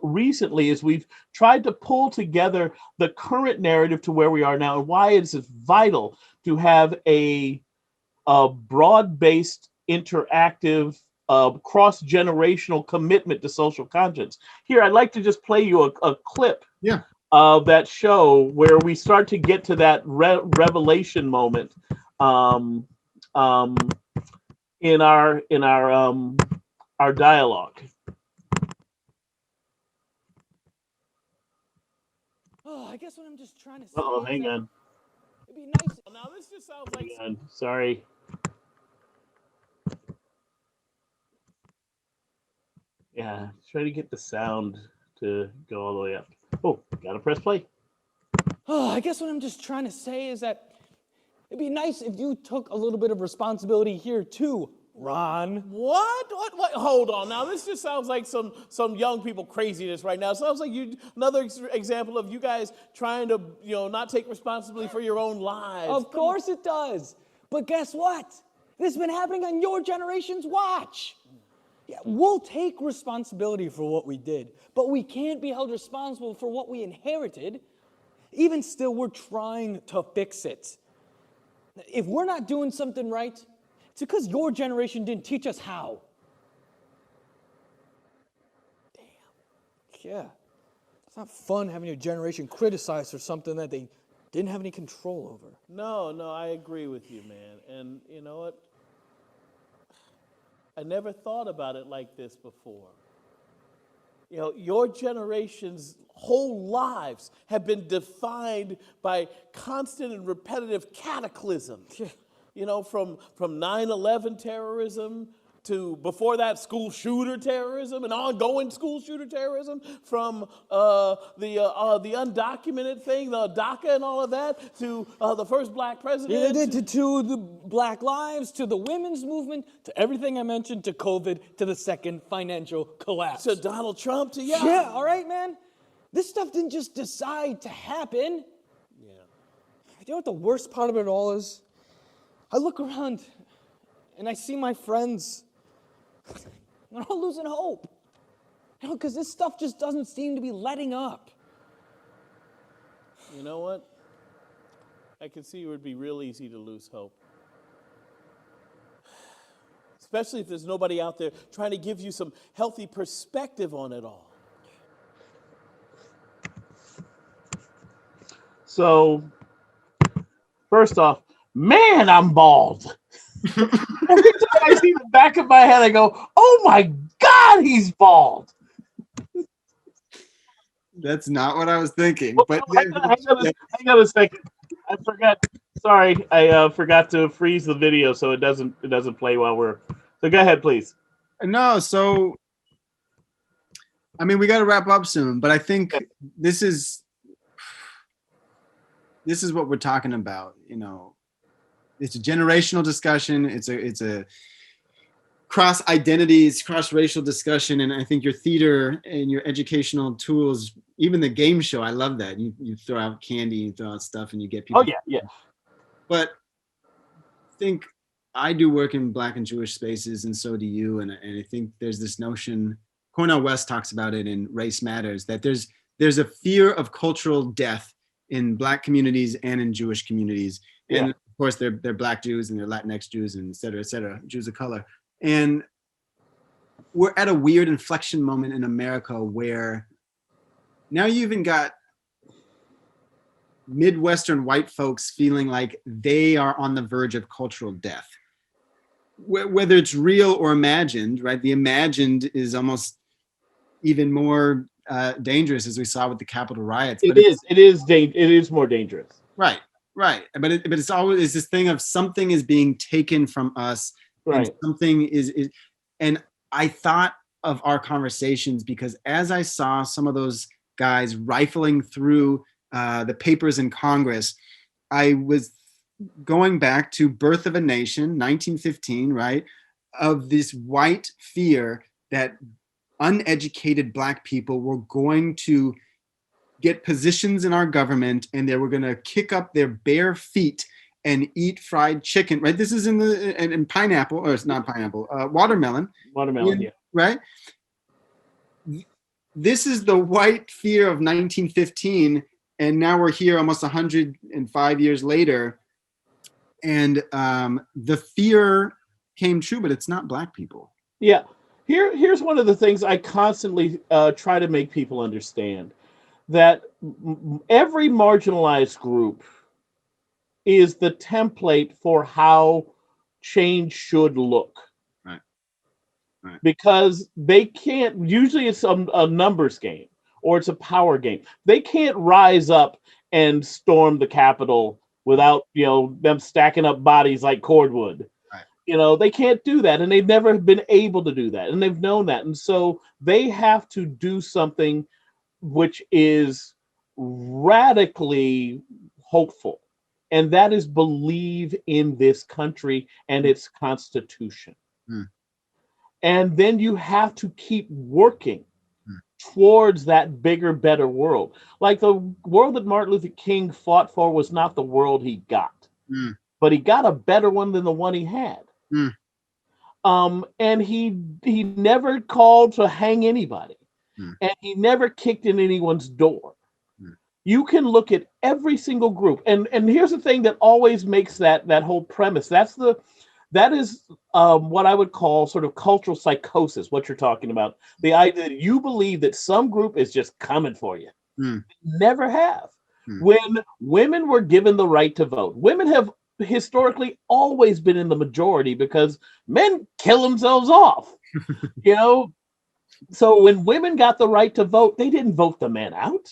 recently is we've tried to pull together the current narrative to where we are now and why it's vital to have a broad-based, interactive, cross-generational commitment to social conscience. Here, I'd like to just play you a clip of that show where we start to get to that revelation moment in our dialogue. Oh, I guess what I'm just trying to say. Oh, hang on. It'd be nice. Now this just sounds like. Sorry. Yeah, try to get the sound to go all the way up. Oh, gotta press play. Oh, I guess what I'm just trying to say is that it'd be nice if you took a little bit of responsibility here too, Ron. What? Hold on. Now this just sounds like some young people craziness right now. It sounds like another example of you guys trying to not take responsibility for your own lives. Of course it does. But guess what? This has been happening on your generation's watch. Yeah, we'll take responsibility for what we did, but we can't be held responsible for what we inherited. Even still, we're trying to fix it. If we're not doing something right, it's because your generation didn't teach us how. Damn. Yeah. It's not fun having your generation criticized for something that they didn't have any control over. No, I agree with you, man. And you know what? I never thought about it like this before. Your generation's whole lives have been defined by constant and repetitive cataclysms. From 9/11 terrorism to before that school shooter terrorism and ongoing school shooter terrorism, from the undocumented thing, the DACA and all of that, to the first black president. Yeah, to the Black Lives, to the women's movement, to everything I mentioned, to COVID, to the second financial collapse. To Donald Trump, to Yeah, all right, man. This stuff didn't just decide to happen. Yeah. You know what the worst part of it all is? I look around and I see my friends. They're all losing hope. Because this stuff just doesn't seem to be letting up. You know what? I can see it would be real easy to lose hope. Especially if there's nobody out there trying to give you some healthy perspective on it all. So, first off, man, I'm bald. Every time I see the back of my head, I go, "Oh my God, he's bald." That's not what I was thinking. Well, But hang on a second. I forgot. Sorry, I forgot to freeze the video so it doesn't play while we're. So go ahead, please. no, so I mean, we got to wrap up soon, but I think this is what we're talking about. You know, it's a generational discussion. It's a cross identities, cross racial discussion, and I think your theater and your educational tools, even the game show, I love that. You throw out candy, you throw out stuff, and you get people. Oh yeah. But I think I do work in Black and Jewish spaces, and so do you. And I think there's this notion. Cornel West talks about it in Race Matters, that there's a fear of cultural death in Black communities and in Jewish communities. And of course, they're Black Jews and they're Latinx Jews and et cetera, Jews of color. And we're at a weird inflection moment in America where now you even got Midwestern white folks feeling like they are on the verge of cultural death. Whether it's real or imagined, right? The imagined is almost even more dangerous, as we saw with the Capitol riots. It is more dangerous. Right. But it's always this thing of something is being taken from us, right? And something is. And I thought of our conversations because as I saw some of those guys rifling through the papers in Congress, I was going back to Birth of a Nation, 1915, right? Of this white fear that uneducated Black people were going to get positions in our government and they were going to kick up their bare feet and eat fried chicken, right? This is in pineapple, or it's not pineapple, watermelon. Yeah. Right? This is the white fear of 1915, and now we're here almost 105 years later, and the fear came true, but it's not Black people. Yeah. Here's one of the things I constantly try to make people understand, that every marginalized group is the template for how change should look. Right. Because they can't, usually it's a numbers game or it's a power game. They can't rise up and storm the Capitol without, them stacking up bodies like cordwood. They can't do that, and they've never been able to do that, and they've known that. And so they have to do something which is radically hopeful, and that is believe in this country and its Constitution. And then you have to keep working towards that bigger, better world. Like the world that Martin Luther King fought for was not the world he got, but he got a better one than the one he had. And he never called to hang anybody, and he never kicked in anyone's door. You can look at every single group, and here's the thing that always makes that whole premise. That is what I would call sort of cultural psychosis. What you're talking about, the idea that you believe that some group is just coming for you. Never have. When women were given the right to vote, women have historically always been in the majority because men kill themselves off. So when women got the right to vote, they didn't vote the men out.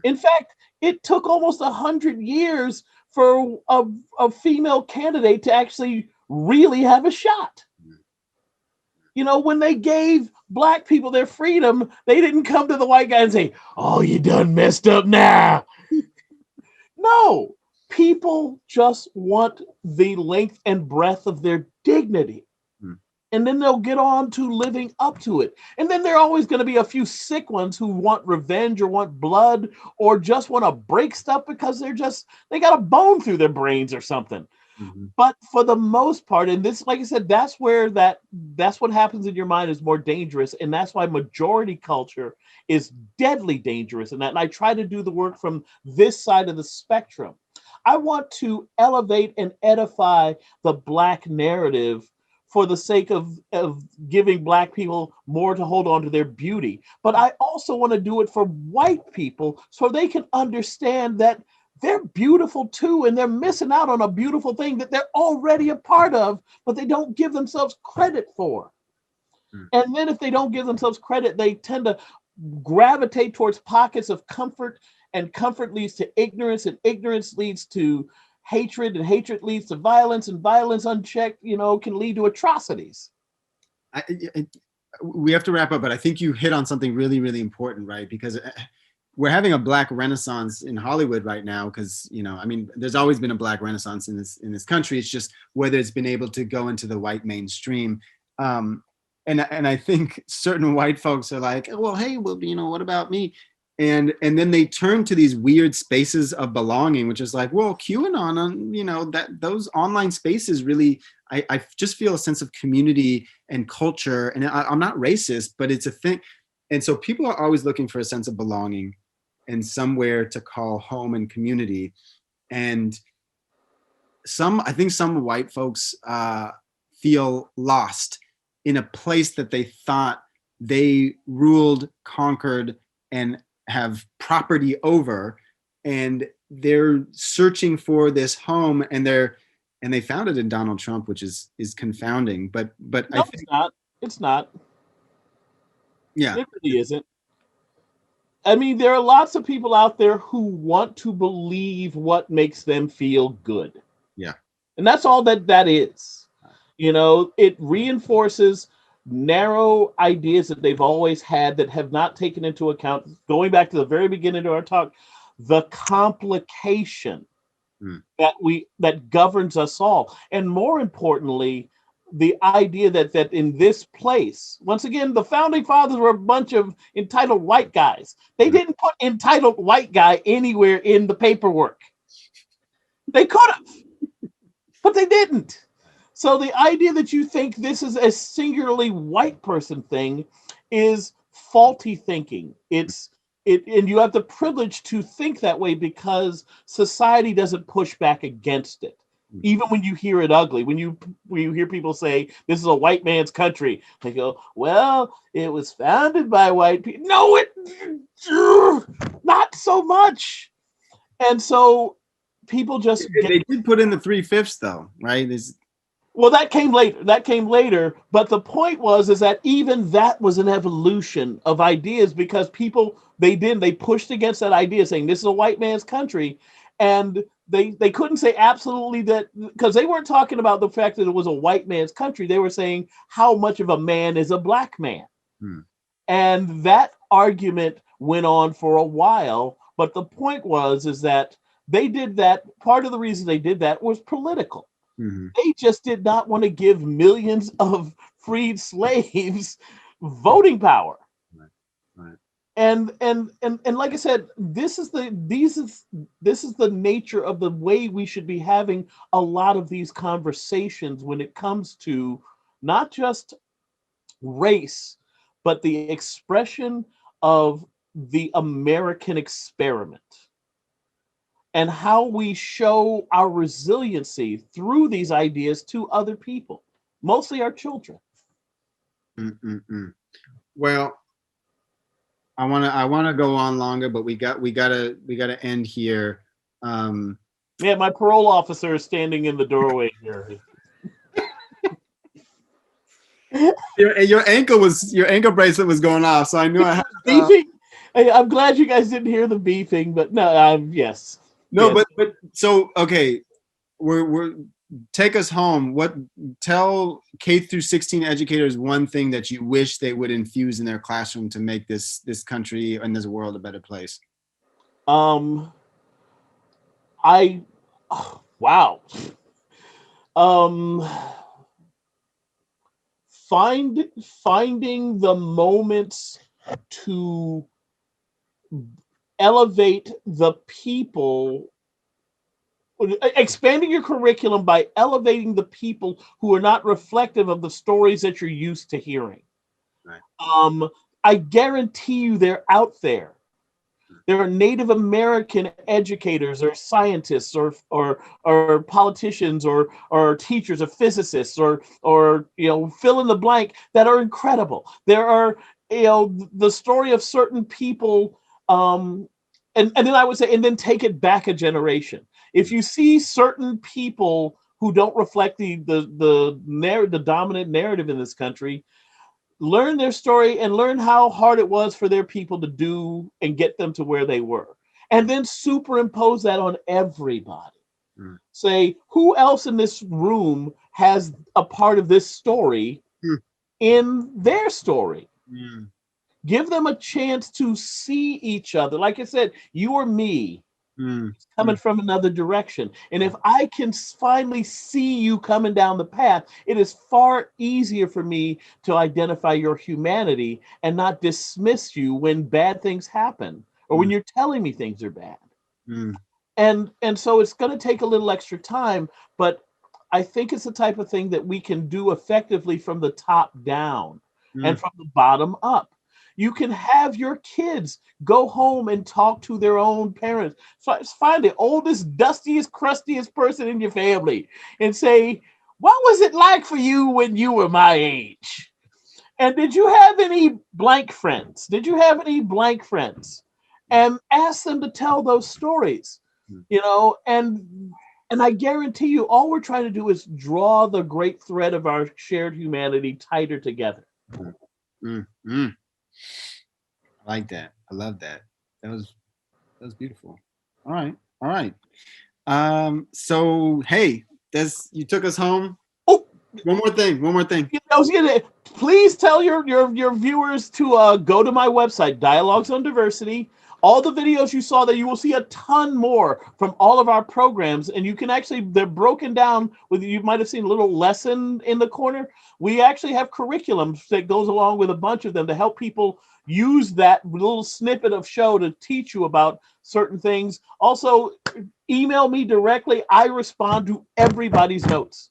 In fact, it took almost 100 years for a female candidate to actually really have a shot. When they gave Black people their freedom, they didn't come to the white guy and say, "Oh, you done messed up now." No. People just want the length and breadth of their dignity. And then they'll get on to living up to it. And then there are always going to be a few sick ones who want revenge or want blood or just want to break stuff because they got a bone through their brains or something. But for the most part, and this, like I said, that's what happens in your mind is more dangerous. And that's why majority culture is deadly dangerous. And I try to do the work from this side of the spectrum. I want to elevate and edify the Black narrative for the sake of giving Black people more to hold on to their beauty. But I also want to do it for white people so they can understand that they're beautiful too, and they're missing out on a beautiful thing that they're already a part of, but they don't give themselves credit for. And then if they don't give themselves credit, they tend to gravitate towards pockets of comfort, and comfort leads to ignorance, and ignorance leads to hatred, and hatred leads to violence, and violence unchecked, can lead to atrocities. We have to wrap up, but I think you hit on something really, really important, right? Because we're having a Black Renaissance in Hollywood right now, because there's always been a Black Renaissance in this country. It's just whether it's been able to go into the white mainstream. And I think certain white folks are like, well, hey, what about me? And then they turn to these weird spaces of belonging, which is like, well, QAnon, that those online spaces really, I just feel a sense of community and culture. And I'm not racist, but it's a thing. And so people are always looking for a sense of belonging and somewhere to call home and community. And I think some white folks feel lost in a place that they thought they ruled, conquered, and have property over, and they're searching for this home, and they found it in Donald Trump, which is confounding. But no, I think it's not. Yeah, it really isn't. I mean, there are lots of people out there who want to believe what makes them feel good. Yeah. And that's all that is. It reinforces narrow ideas that they've always had that have not taken into account, going back to the very beginning of our talk, the complication that governs us all. And more importantly, the idea that in this place, once again, the founding fathers were a bunch of entitled white guys. They didn't put entitled white guy anywhere in the paperwork. They could have, but they didn't. So the idea that you think this is a singularly white person thing is faulty thinking. And you have the privilege to think that way because society doesn't push back against it. Even when you hear it ugly, when you hear people say this is a white man's country, they go, well, it was founded by white people. No, not so much. And so people just they did put in the 3/5 though, right? Well, that came later. But the point is that even that was an evolution of ideas, because people, they pushed against that idea, saying this is a white man's country. And they couldn't say absolutely that, because they weren't talking about the fact that it was a white man's country. They were saying how much of a man is a black man. And that argument went on for a while. But the point is that they did that. Part of the reason they did that was political. They just did not want to give millions of freed slaves voting power. Right. And like I said, this is the nature of the way we should be having a lot of these conversations when it comes to not just race, but the expression of the American experiment. And how we show our resiliency through these ideas to other people, mostly our children. Well, I want to go on longer, but we gotta end here. Yeah, my parole officer is standing in the doorway here. Your ankle bracelet was going off, so I knew I had beeping. I'm glad you guys didn't hear the beeping, but no, yes. No, yes. but so okay, we're take us home. Tell K through 16 educators one thing that you wish they would infuse in their classroom to make this country and this world a better place. Wow. Finding the moments to elevate the people, expanding your curriculum by elevating the people who are not reflective of the stories that you're used to hearing. Right. I guarantee you they're out there. There are Native American educators or scientists or politicians or teachers or physicists or fill in the blank that are incredible. There are the story of certain people and then I would say, and then take it back a generation. If you see certain people who don't reflect the dominant narrative in this country, learn their story and learn how hard it was for their people to do and get them to where they were. And then superimpose that on everybody. Mm. Say, who else in this room has a part of this story in their story? Mm. Give them a chance to see each other. Like I said, you or me coming from another direction. And if I can finally see you coming down the path, it is far easier for me to identify your humanity and not dismiss you when bad things happen or when you're telling me things are bad. Mm. And so it's going to take a little extra time, but I think it's the type of thing that we can do effectively from the top down and from the bottom up. You can have your kids go home and talk to their own parents. Find the oldest, dustiest, crustiest person in your family and say, what was it like for you when you were my age? And did you have any blank friends? Did you have any blank friends? And ask them to tell those stories, you know, and I guarantee you all we're trying to do is draw the great thread of our shared humanity tighter together. I like that. I love that. That was beautiful. All right. All right. So hey, you took us home. Oh, one more thing. I was gonna please tell your viewers to go to my website, Dialogues on Diversity. All the videos you saw there, you will see a ton more from all of our programs, and you can actually, they're broken down with, you might have seen a little lesson in the corner. We actually have curriculum that goes along with a bunch of them to help people use that little snippet of show to teach you about certain things. Also, email me directly. I respond to everybody's notes.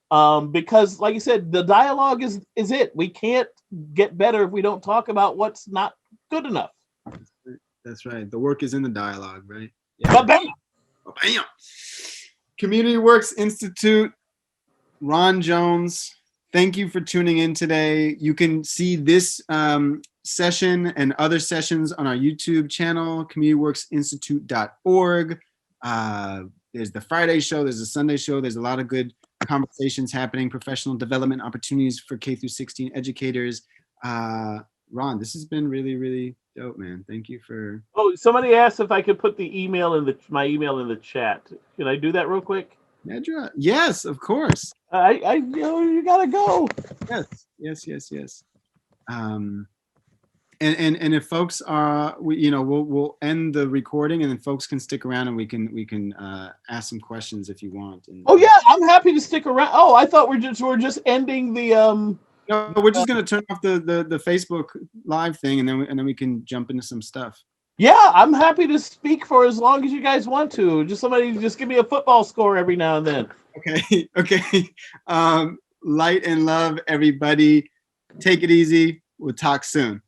Because like you said, the dialogue is it. We can't get better if we don't talk about what's not good enough. That's right. The work is in the dialogue, right? Yeah. Bam! Bam! Community Works Institute, Ron Jones, thank you for tuning in today. You can see this session and other sessions on our YouTube channel, communityworksinstitute.org. There's the Friday show, there's a Sunday show, there's a lot of good conversations happening, professional development opportunities for K through 16 educators. Ron, this has been really, really dope, man. Thank you for. Oh, somebody asked if I could put the email in my email in the chat. Can I do that real quick? Nedra? Yes, of course. You gotta go. Yes. And if folks are, we'll end the recording, and then folks can stick around, and we can ask some questions if you want. Oh yeah, I'm happy to stick around. Oh, I thought we're just ending the. No, we're just gonna turn off the Facebook live thing, and then we can jump into some stuff. Yeah, I'm happy to speak for as long as you guys want to. Somebody give me a football score every now and then. Okay. Light and love, everybody. Take it easy. We'll talk soon.